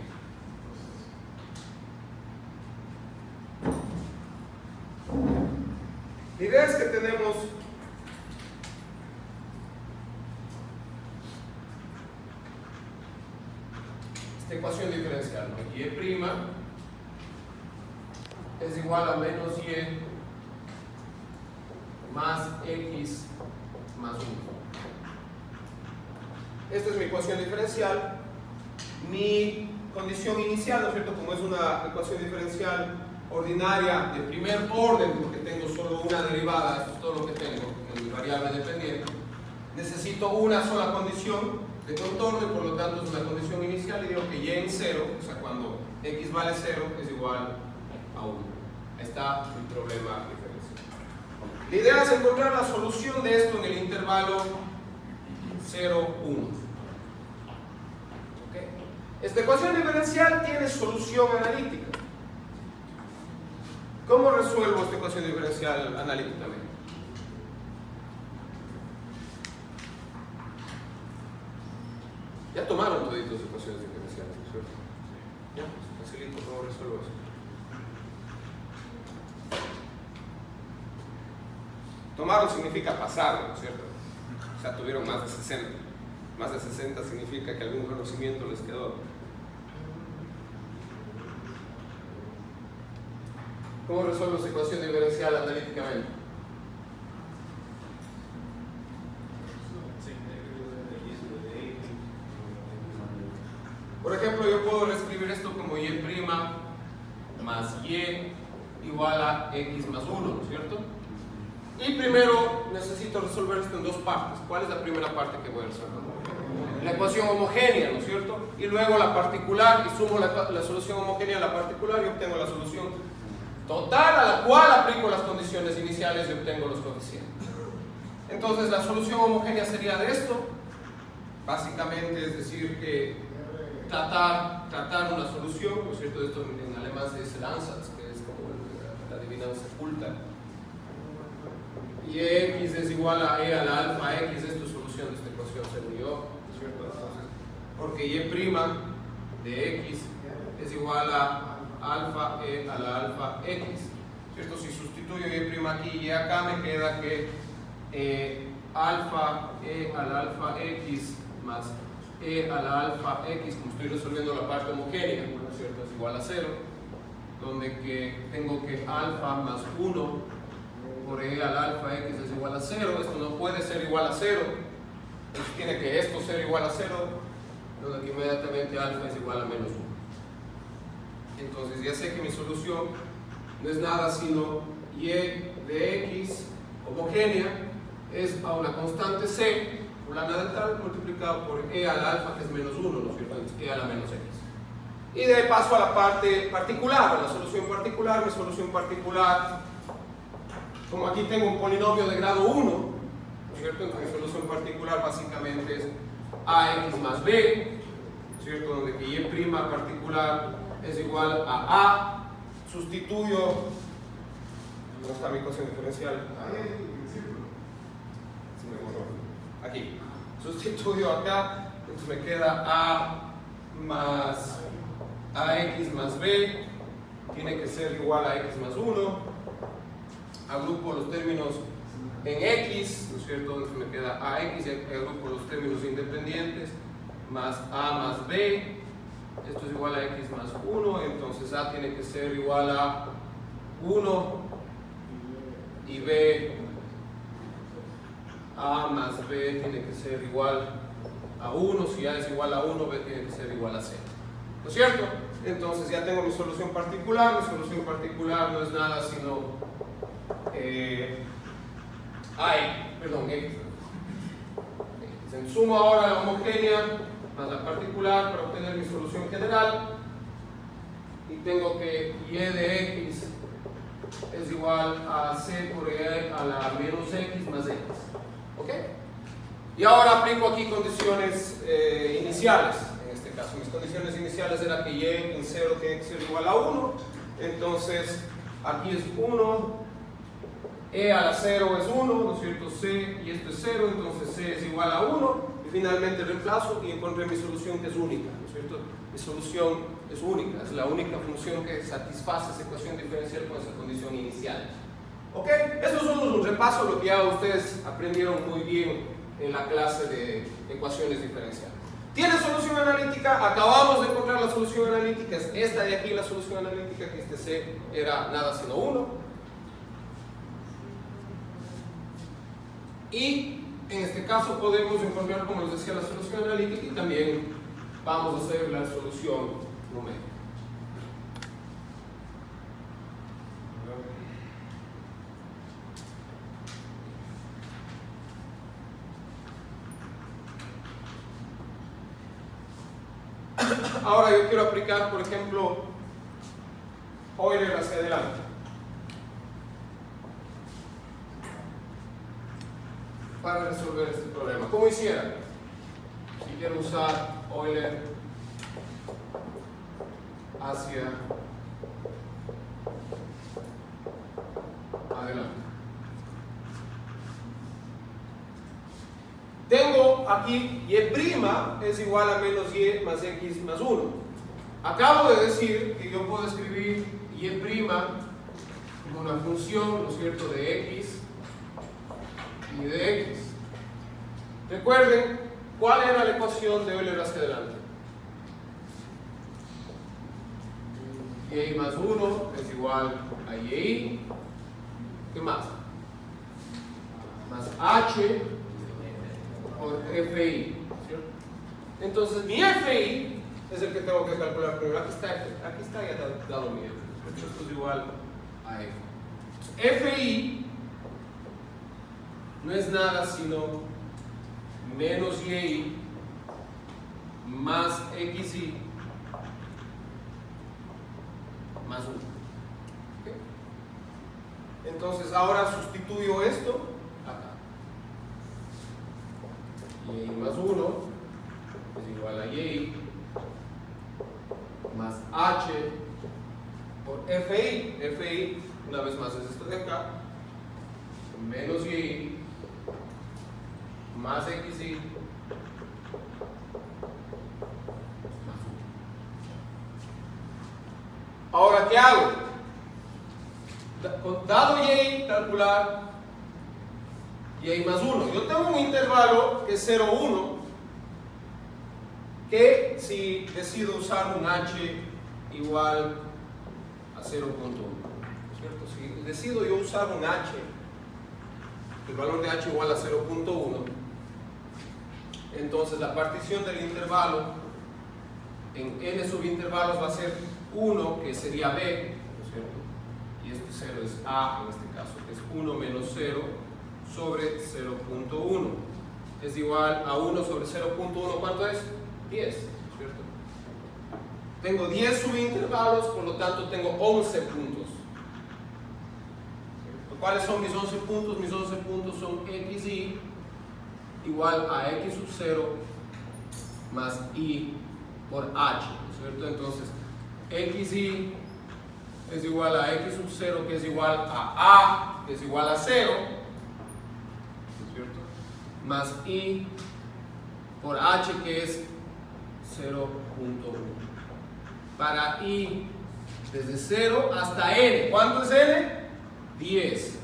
La idea es que tenemos esta ecuación diferencial, ¿no? Y' es igual a menos y más x más 1. Esta es mi ecuación diferencial mi condición inicial, ¿no es cierto? Como es una ecuación diferencial ordinaria de primer orden, porque tengo solo una derivada, esto es todo lo que tengo en mi variable dependiente, necesito una sola condición de contorno y por lo tanto es una condición inicial y digo que y en 0, o sea, cuando x vale 0 es igual a 1. Ahí está el problema diferencial. La idea es encontrar la solución de esto en el intervalo 0, 1. ¿Okay? Esta ecuación diferencial tiene solución analítica. ¿Cómo resuelvo esta ecuación diferencial analíticamente? Ya tomaron toditos ecuaciones diferenciales, ¿no es cierto? Ya, pues facilito, ¿cómo resuelvo eso? Tomaron significa pasar, ¿no es cierto? O sea, tuvieron más de 60. Más de 60 significa que algún conocimiento les quedó. ¿Cómo resuelvo esa ecuación diferencial analíticamente? Por ejemplo, yo puedo reescribir esto como y' más y igual a x más 1, ¿no es cierto? Y primero necesito resolver esto en dos partes. ¿Cuál es la primera parte que voy a resolver? La ecuación homogénea, ¿no es cierto? Y luego la particular, y sumo la solución homogénea a la particular y obtengo la solución total, a la cual aplico las condiciones iniciales y obtengo los coeficientes. Entonces la solución homogénea sería de esto. Básicamente es decir que tratar una solución, ¿no es cierto? Esto en alemán se dice Ansatz, que es como la adivinanza oculta. Y x es igual a e a la alfa x, esto es solución de esta ecuación según yo, ¿no es cierto? Entonces, porque y' de x es igual a alfa e a la alfa x, ¿cierto? Si sustituyo y' aquí y acá me queda que alfa e a la alfa x más e a la alfa x, como estoy resolviendo la parte homogénea, ¿no es cierto? Es igual a 0, donde que tengo que alfa más 1 por e al alfa x es igual a 0, esto no puede ser igual a 0, entonces tiene que esto ser igual a 0, donde que inmediatamente alfa es igual a menos 1. Entonces ya sé que mi solución no es nada sino y de x homogénea es a una constante c, fulana de tal, multiplicado por e al alfa que es menos 1, ¿no es cierto? Entonces, e a la menos x. Y de ahí paso a la parte particular, a la solución particular. Mi solución particular, como aquí tengo un polinomio de grado 1, ¿no es cierto? Entonces mi solución particular básicamente es ax más b, ¿no es cierto? Donde que y' particular es igual a sustituyo, ¿dónde está mi ecuación diferencial? Se me borró. Aquí, sustituyo acá, entonces me queda a más ax más b, tiene que ser igual a x más 1. Agrupo los términos en x, ¿no es cierto? Entonces me queda ax y agrupo los términos independientes, más a más b, esto es igual a x más 1, entonces a tiene que ser igual a 1 y b, a más b tiene que ser igual a 1, si a es igual a 1, b tiene que ser igual a 0, ¿no es cierto? Entonces ya tengo mi solución particular no es nada sino en sumo ahora la homogénea más la particular para obtener mi solución general y tengo que y de x es igual a c por e a la menos x más x, ¿ok? Y ahora aplico aquí condiciones iniciales. En este caso mis condiciones iniciales era que y en 0 tiene que ser igual a 1, entonces aquí es 1, e a la 0 es 1, ¿no es cierto? C y esto es 0, entonces C es igual a 1 y finalmente reemplazo y encontré mi solución que es única, ¿no es cierto? Mi solución es única, es la única función que satisface esa ecuación diferencial con esa condición inicial. ¿Ok? Eso es solo un repaso de lo que ya ustedes aprendieron muy bien en la clase de ecuaciones diferenciales. ¿Tiene solución analítica? Acabamos de encontrar la solución analítica, es esta de aquí la solución analítica, que este C era nada sino 1. Y en este caso podemos encontrar, como les decía, la solución analítica y también vamos a hacer la solución numérica. Ahora yo quiero aplicar, por ejemplo, Euler hacia adelante. Para resolver este problema. ¿Cómo hiciera? Si quiero usar Euler hacia adelante. Tengo aquí y' es igual a menos y más x más 1. Acabo de decir que yo puedo escribir y' como una función, ¿no es cierto?, de x y de x. Recuerden, ¿cuál era la ecuación de Euler hacia adelante? Y más 1 es igual a y. ¿Qué más? Más h por fi, ¿cierto? Entonces mi fi es el que tengo que calcular primero. Aquí está ya dado mi f. Esto es igual a f. Fi no es nada sino menos y más xy más 1. ¿Okay? Entonces ahora sustituyo esto acá. Y más 1 es igual a y más h por fi. Fi, una vez más, es esto de acá. Menos y más xy más 1. Ahora, ¿qué hago? Dado y, calcular y más 1. Yo tengo un intervalo que es 0, 1, que si decido usar un h igual a 0.1, ¿cierto? Si decido yo usar un h, el valor de h igual a 0.1, entonces la partición del intervalo en n subintervalos va a ser 1, que sería b, ¿no es cierto? Y este 0 es a en este caso, que es 1 menos 0 sobre 0.1. Es igual a 1 sobre 0.1, ¿cuánto es? 10, ¿cierto? Tengo 10 subintervalos, por lo tanto tengo 11 puntos. ¿Cuáles son mis 11 puntos? Mis 11 puntos son xy igual a x sub 0 más y por h, ¿no es cierto? Entonces, xy es igual a x sub 0, que es igual a, que es igual a 0, ¿no es cierto?, más y por h, que es 0.1. Para y desde 0 hasta n, ¿cuánto es n? 10.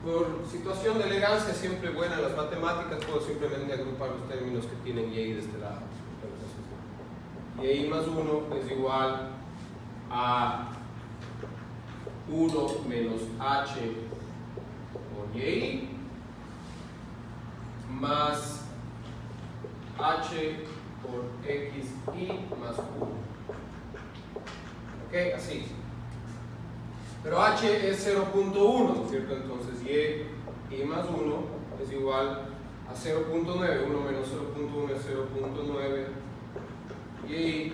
Por situación de elegancia siempre buena en las matemáticas, puedo simplemente agrupar los términos que tienen y de este lado. Entonces, y más 1 es igual a 1 menos h por y más h por xy más 1. ¿Ok? Así. Pero h es 0.1, ¿no es cierto? Entonces y más 1 es igual a 0.9. 1 menos 0.1 es 0.9. Y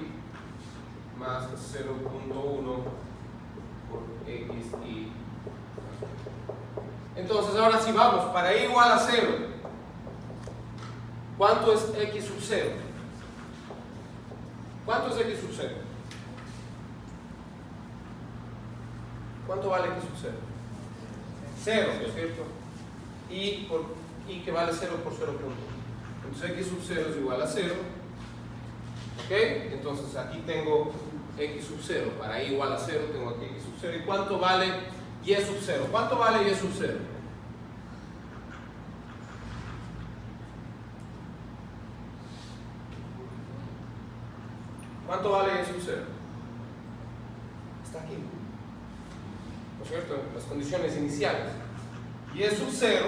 más 0.1 por xy. Entonces ahora sí vamos, para y igual a 0, ¿cuánto es x sub 0? ¿Cuánto es x sub 0? ¿Cuánto vale x sub 0? 0, ¿no es cierto? Y que vale 0 por 0 punto. Entonces x sub 0 es igual a 0. ¿Ok? Entonces aquí tengo x sub 0. Para y igual a 0 tengo aquí x sub 0. ¿Y cuánto vale y sub 0? ¿Cuánto vale y sub 0? ¿Cuánto vale y sub 0? Está aquí. ¿No es cierto? Las condiciones iniciales. Y sub 0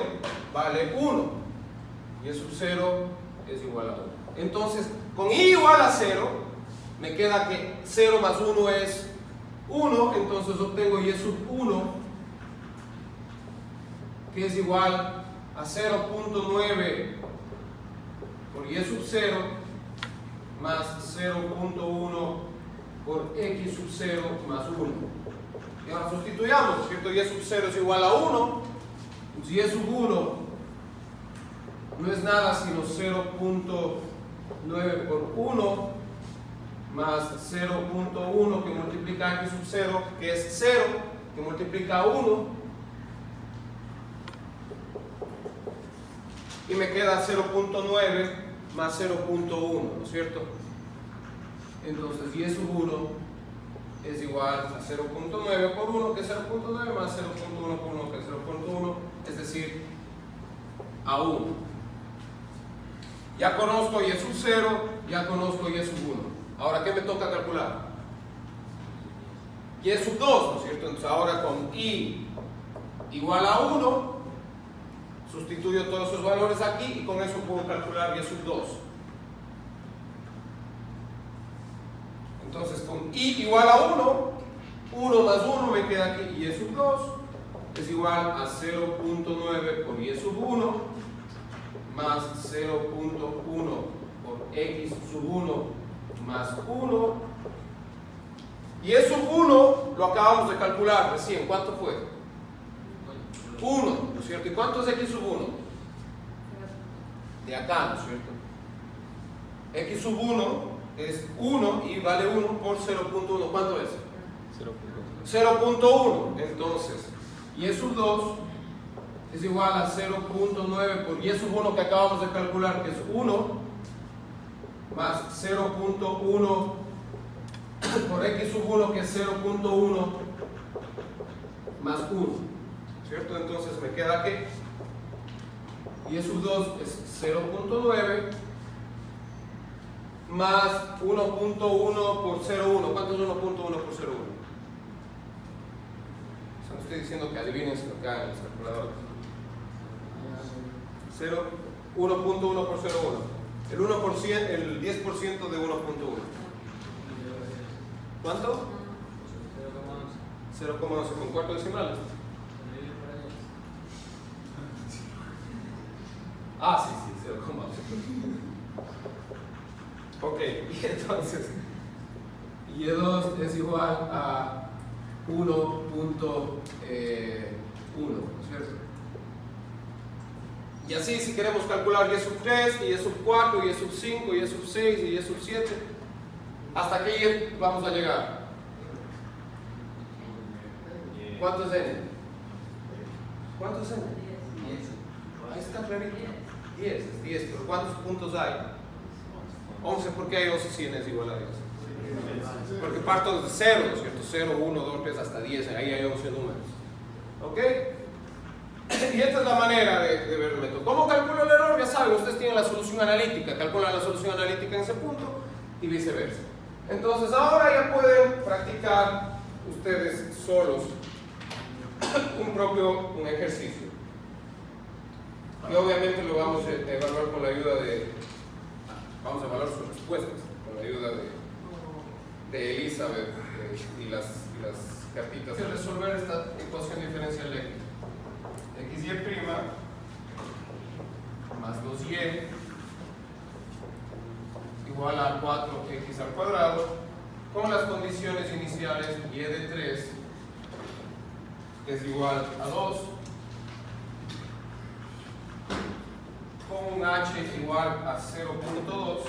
vale 1. Y sub 0 es igual a 1. Entonces, con i igual a 0, me queda que 0 más 1 es 1. Entonces obtengo y sub 1, que es igual a 0.9 por y sub 0 más 0.1 por x sub 0 más 1. Y ahora sustituyamos, ¿cierto? Y sub 0 es igual a 1. Pues y sub 1 no es nada sino 0.9 por 1 más 0.1 que multiplica x sub 0, que es 0, que multiplica a 1. Y me queda 0.9 más 0.1, ¿no es cierto? Entonces y sub 1 es igual a 0.9 por 1, que es 0.9, más 0.1 por 1, que es 0.1, es decir, a 1. Ya conozco y sub 0, ya conozco y sub 1. Ahora, ¿qué me toca calcular? Y sub 2, ¿no es cierto? Entonces ahora con i igual a 1, sustituyo todos esos valores aquí y con eso puedo calcular y sub 2. Entonces con i igual a 1, 1 más 1 me queda aquí y sub 2 es igual a 0.9 por y sub 1 más 0.1 por x sub 1 más 1. Y sub 1 lo acabamos de calcular recién. ¿Cuánto fue? 1, ¿no es cierto? ¿Y cuánto es x sub 1? De acá, ¿no es cierto? X sub 1 es 1 y vale 1 por 0.1. ¿Cuánto es? 0.1. Entonces, y sub 2 es igual a 0.9 por y sub 1 que acabamos de calcular, que es 1, más 0.1 por x sub 1, que es 0.1, más 1, ¿cierto? Entonces me queda que y sub 2 es 0.9 más 1.1 por 0.1. ¿Cuánto es 1.1 por 0.1? Estoy diciendo que adivinen si lo que hagan los calculadores. 1.1 por 0.1. El 1%, el 10% de 1.1. ¿Cuánto? 0,11 con cuarto decimal. Ah, sí, 0,11. Ok, y entonces Y2 es igual a 1.1, ¿no es cierto? Y así, si queremos calcular y sub 3, y sub 4, y sub 5, y sub 6, y sub 7, ¿hasta qué vamos a llegar? ¿Cuánto es n? ¿Cuánto es n? 10. Ahí está clarito. 10, es 10, pero ¿cuántos puntos hay? 11, porque hay 11 si n es igual a 10. Porque parto desde 0, ¿no es cierto? 0, 1, 2, 3 hasta 10, ahí hay 11 números. ¿Ok? Y esta es la manera de ver el método. ¿Cómo calculo el error? Ya saben, ustedes tienen la solución analítica, calculan la solución analítica en ese punto y viceversa. Entonces ahora ya pueden practicar ustedes solos un ejercicio. Y obviamente lo vamos a evaluar con la ayuda de... Vamos a evaluar sus respuestas con la ayuda de Elizabeth y las cartitas. De resolver esta ecuación diferencial de xy' más 2y igual a 4x al cuadrado con las condiciones iniciales y de 3 es igual a 2 con un h igual a 0.2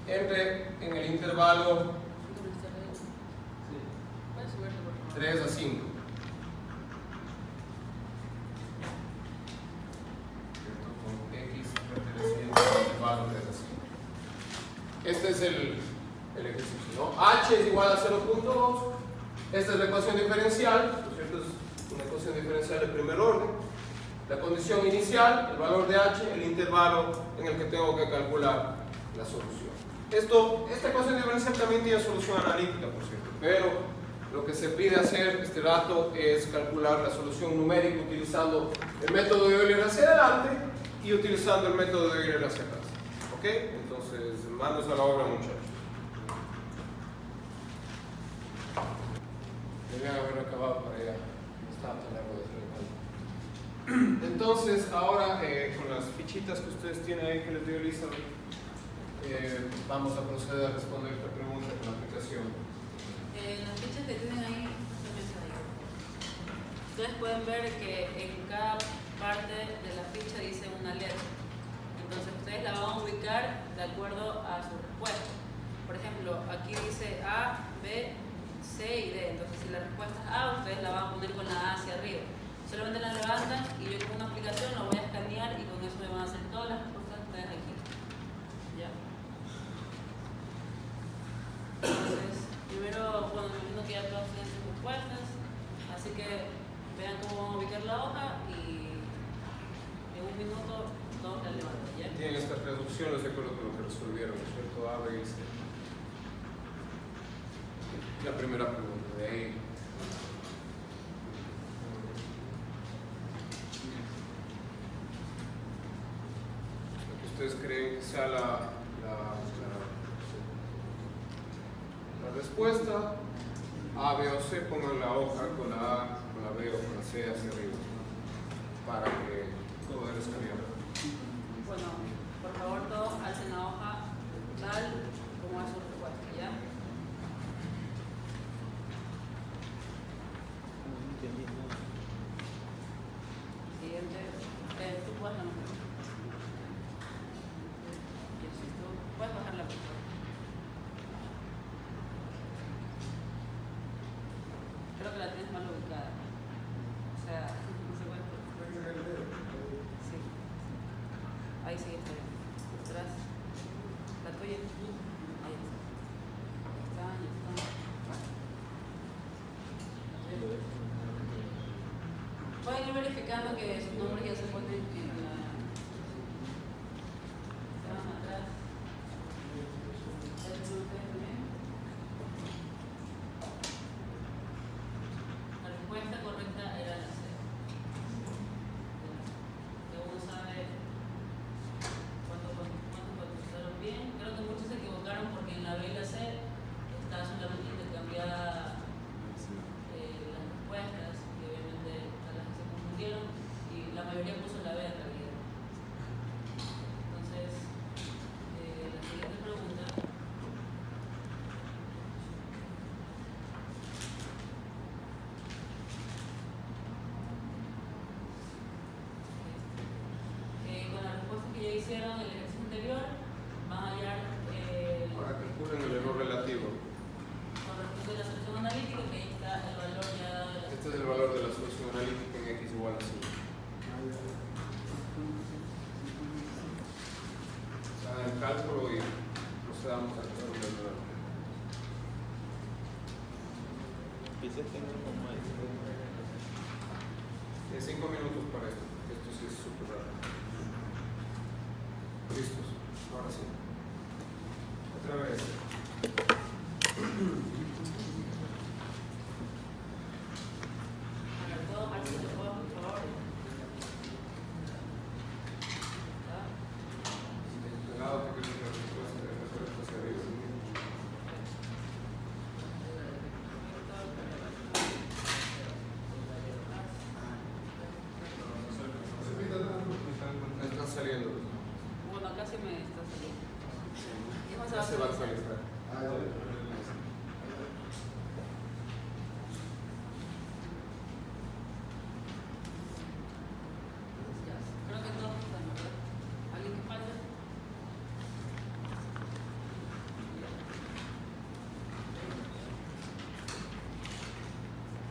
en el intervalo 3 a 5. Con x perteneciente al intervalo 3 a 5. Este es el ejercicio, ¿no? H es igual a 0.2. Esta es la ecuación diferencial, ¿no es cierto? Es una ecuación diferencial de primer orden. La condición inicial, el valor de h, el intervalo en el que tengo que calcular la solución. Esta ecuación diferencial también tiene solución analítica, por cierto, pero Lo que se pide hacer este rato es calcular la solución numérica utilizando el método de Euler hacia adelante y utilizando el método de Euler hacia atrás. ¿Ok? Entonces, manos a la obra, muchachos. Deberían haber acabado para allá. No estaba tan largo de hacer. Entonces, ahora con las fichitas que ustedes tienen ahí que les dio Elizabeth, vamos a proceder a responder esta pregunta con la aplicación. Las fichas que tienen ahí, ustedes pueden ver que en cada parte de la ficha dice una letra. Entonces ustedes la van a ubicar de acuerdo a su respuesta. Por ejemplo, aquí dice A, B, C y D. Entonces si la respuesta es A, ustedes la van a poner con la A hacia arriba. Solamente la levantan y yo con una aplicación la voy a escanear y con eso me van a hacer todas las respuestas que ustedes aquí. ¿Ya? Entonces, primero, bueno, me imagino que ya todos tienen sus respuestas, así que vean cómo vamos a ubicar la hoja y en un minuto todos la levantan, ¿ya? Tienen estas reducciones de acuerdo con lo que resolvieron, ¿no es cierto? A, B y C. La primera pregunta, de ahí. Lo que ustedes creen que sea la respuesta, A, B o C, pongan la hoja con la A, con la B o con la C hacia arriba, para que poder escanear. Bueno, por favor todos alcen la hoja tal como es su respuesta, ¿ya? Siguiente, tú puedes la mejor. Tú puedes bajar la mejor. Creo que la tienes mal ubicada. O sea, no se puede. Sí. Ahí sí está bien. Atrás. La tuya. Ahí está. Ahí está. Pueden ir verificando que sus nombres ya se ponen en la. Estaban atrás. ¿Ustedes también? La respuesta correcta era la C. Que uno sabe cuánto contestaron bien. Creo que muchos se equivocaron porque en la B y la C está solamente intercambiada las respuestas y obviamente a las que se confundieron y la mayoría puso la B en realidad. Entonces, la siguiente pregunta. Con la respuesta que ya hicieron en el ejercicio anterior, van a hallar Ahora calculen el error relativo. con respecto a la solución analítica, que ahí está el valor ya de la Este es el valor de la solución analítica en x igual a 5. Hagan el cálculo y procedamos a resolverlo. Quizás tengo un más. 5 minutos para esto, porque esto sí es súper rápido. ¿Listos? Ahora sí. Otra vez. A ver, todos alcen los ojos, por favor. ¿Está? Del lado que creo que la respuesta hacia arriba. Están saliendo. Bueno, acá sí me está saliendo. Y vamos a Ya se va a actualizar. actualizar. Ya, creo que todos están, ¿verdad? ¿Alguien que falta?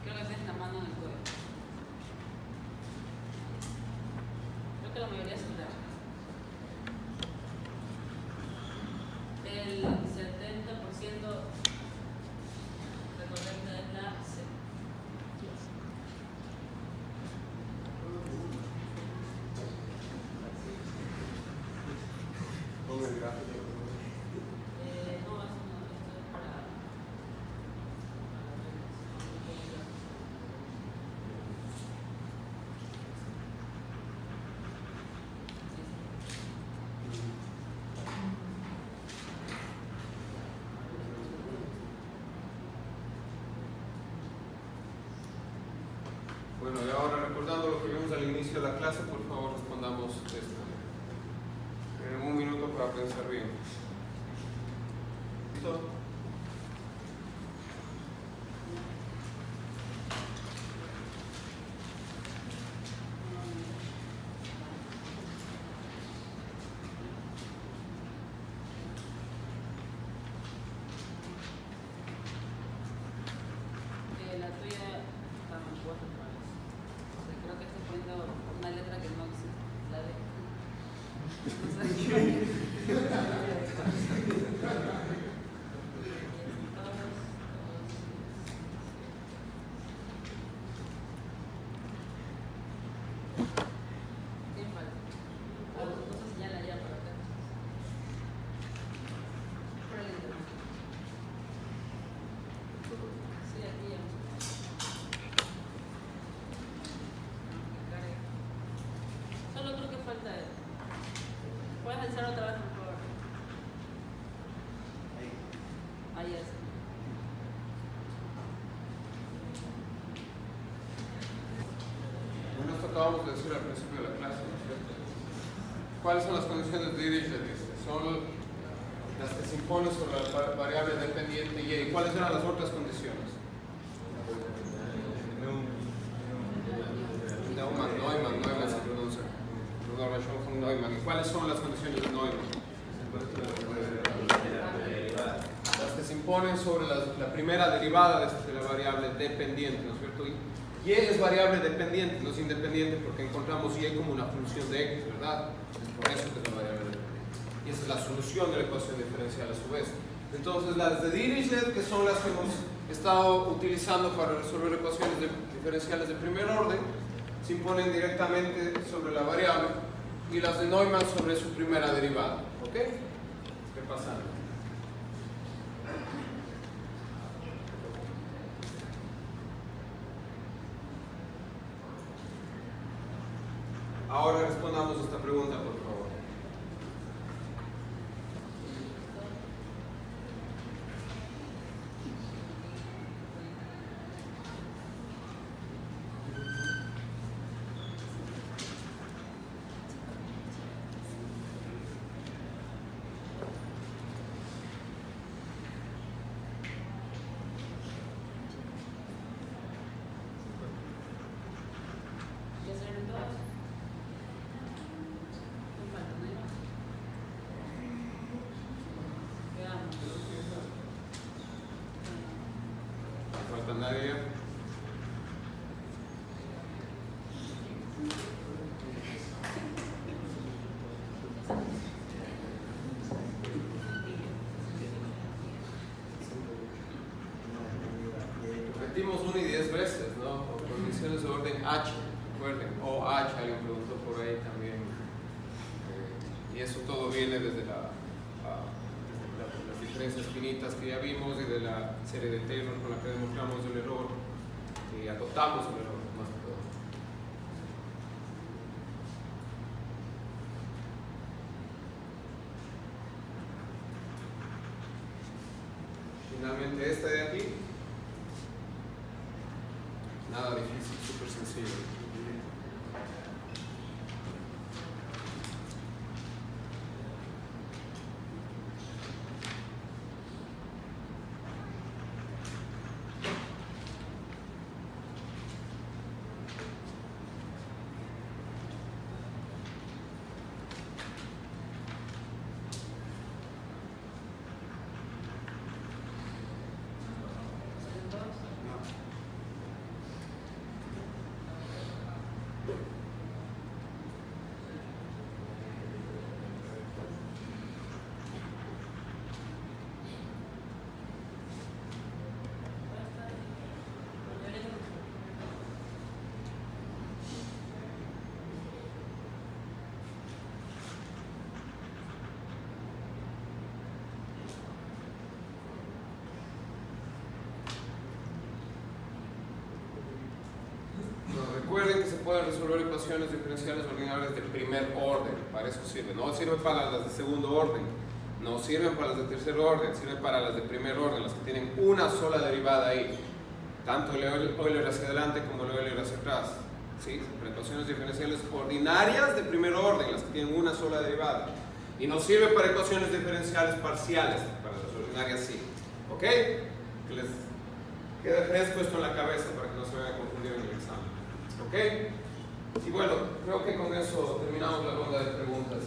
Creo que tienes la mano en el cuello. Creo que la mayoría se da. El 70% de correcta es la C. Pongo el gráfico. No, esto es para Bueno, y ahora recordando lo que vimos al inicio de la clase, por favor respondamos esto. En un minuto para pensar bien. ¿Listo? La tuya está en 4 otra vez. O sea, creo que estoy poniendo una letra que no existe. La D. ¿Quién falta? Entonces señala ya para acá. Por el internet. Sí, aquí ya. Solo creo que falta él. ¿Puedes alzar otra vez, por favor? Ahí es. Bueno, esto acabamos de decir al principio de la clase, ¿no es cierto? ¿Cuáles son las condiciones de Dirichlet? Son las que se imponen sobre la variable dependiente y ¿cuáles eran las otras condiciones? Neumann se pronuncia. Neumann. ¿Y cuáles son las condiciones de Neumann? Las que se imponen sobre la primera derivada de la variable dependiente, ¿no es cierto? Y es variable dependiente, no es independiente porque encontramos y como una función de x, ¿verdad? Es por eso que es una variable dependiente. Y esa es la solución de la ecuación diferencial a su vez. Entonces las de Dirichlet, que son las que hemos estado utilizando para resolver ecuaciones diferenciales de primer orden, se imponen directamente sobre la variable y las de Neumann sobre su primera derivada. ¿Ok? ¿Qué pasa? Ahora respondamos a esta pregunta, por favor. ¿Ya salieron todos? ¿Quién falta? ¿No hay más? Veamos. ¿No falta nadie? Repetimos 1 y 10 veces, ¿no? Por condiciones de orden H, recuerden, o H, alguien preguntó por ahí también. Y eso todo viene desde las diferencias finitas que ya vimos y de la serie de Taylor con la que demostramos el error y adoptamos el error, más que todo. Finalmente esta de aquí, nada difícil, súper sencillo. ¿Salen todos? Recuerden que se pueden resolver ecuaciones diferenciales ordinarias de primer orden, para eso sirve. No sirve para las de segundo orden, no sirven para las de tercer orden, sirve para las de primer orden, las que tienen una sola derivada ahí. tanto el Euler hacia adelante como el Euler hacia atrás. ¿Sí? Para ecuaciones diferenciales ordinarias de primer orden, las que tienen una sola derivada. Y nos sirve para ecuaciones diferenciales parciales, para las ordinarias sí. ¿Ok? Que les quede fresco esto en la cabeza para que no se vayan a confundir en el examen. ¿Ok? Y bueno, creo que con eso terminamos la ronda de preguntas.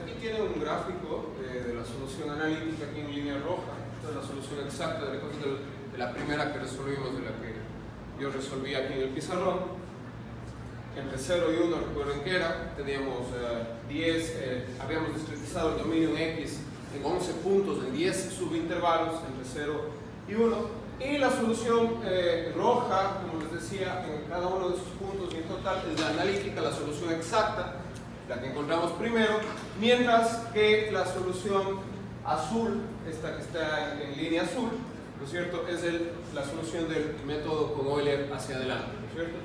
Aquí tienen un gráfico de la solución analítica aquí en línea roja. Esta es la solución exacta de la primera que resolvimos, de la que yo resolví aquí en el pizarrón. Entre 0 y 1, recuerden que era, teníamos 10, habíamos discretizado el dominio en X en 11 puntos, en 10 subintervalos, entre 0 y 1. Y la solución roja, como les decía, en cada uno de esos puntos y en total es la analítica, la solución exacta, la que encontramos primero, mientras que la solución azul, esta que está en línea azul, ¿no es cierto?, es la solución del método con Euler hacia adelante, ¿no es cierto?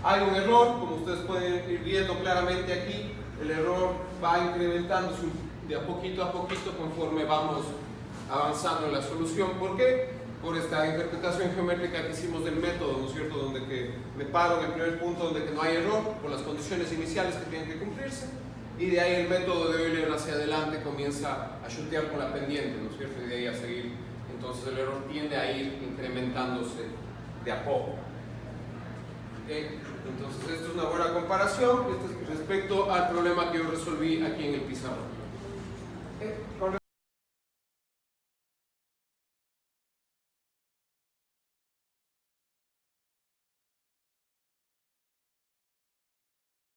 Hay un error, como ustedes pueden ir viendo claramente aquí, el error va incrementándose de a poquito conforme vamos avanzando en la solución. ¿Por qué? Por esta interpretación geométrica que hicimos del método, ¿no es cierto?, donde que me paro en el primer punto donde que no hay error, por las condiciones iniciales que tienen que cumplirse, y de ahí el método de Euler hacia adelante comienza a chutear con la pendiente, ¿no es cierto?, y de ahí a seguir. Entonces el error tiende a ir incrementándose de a poco. Entonces esto es una buena comparación respecto al problema que yo resolví aquí en el pizarrón. Con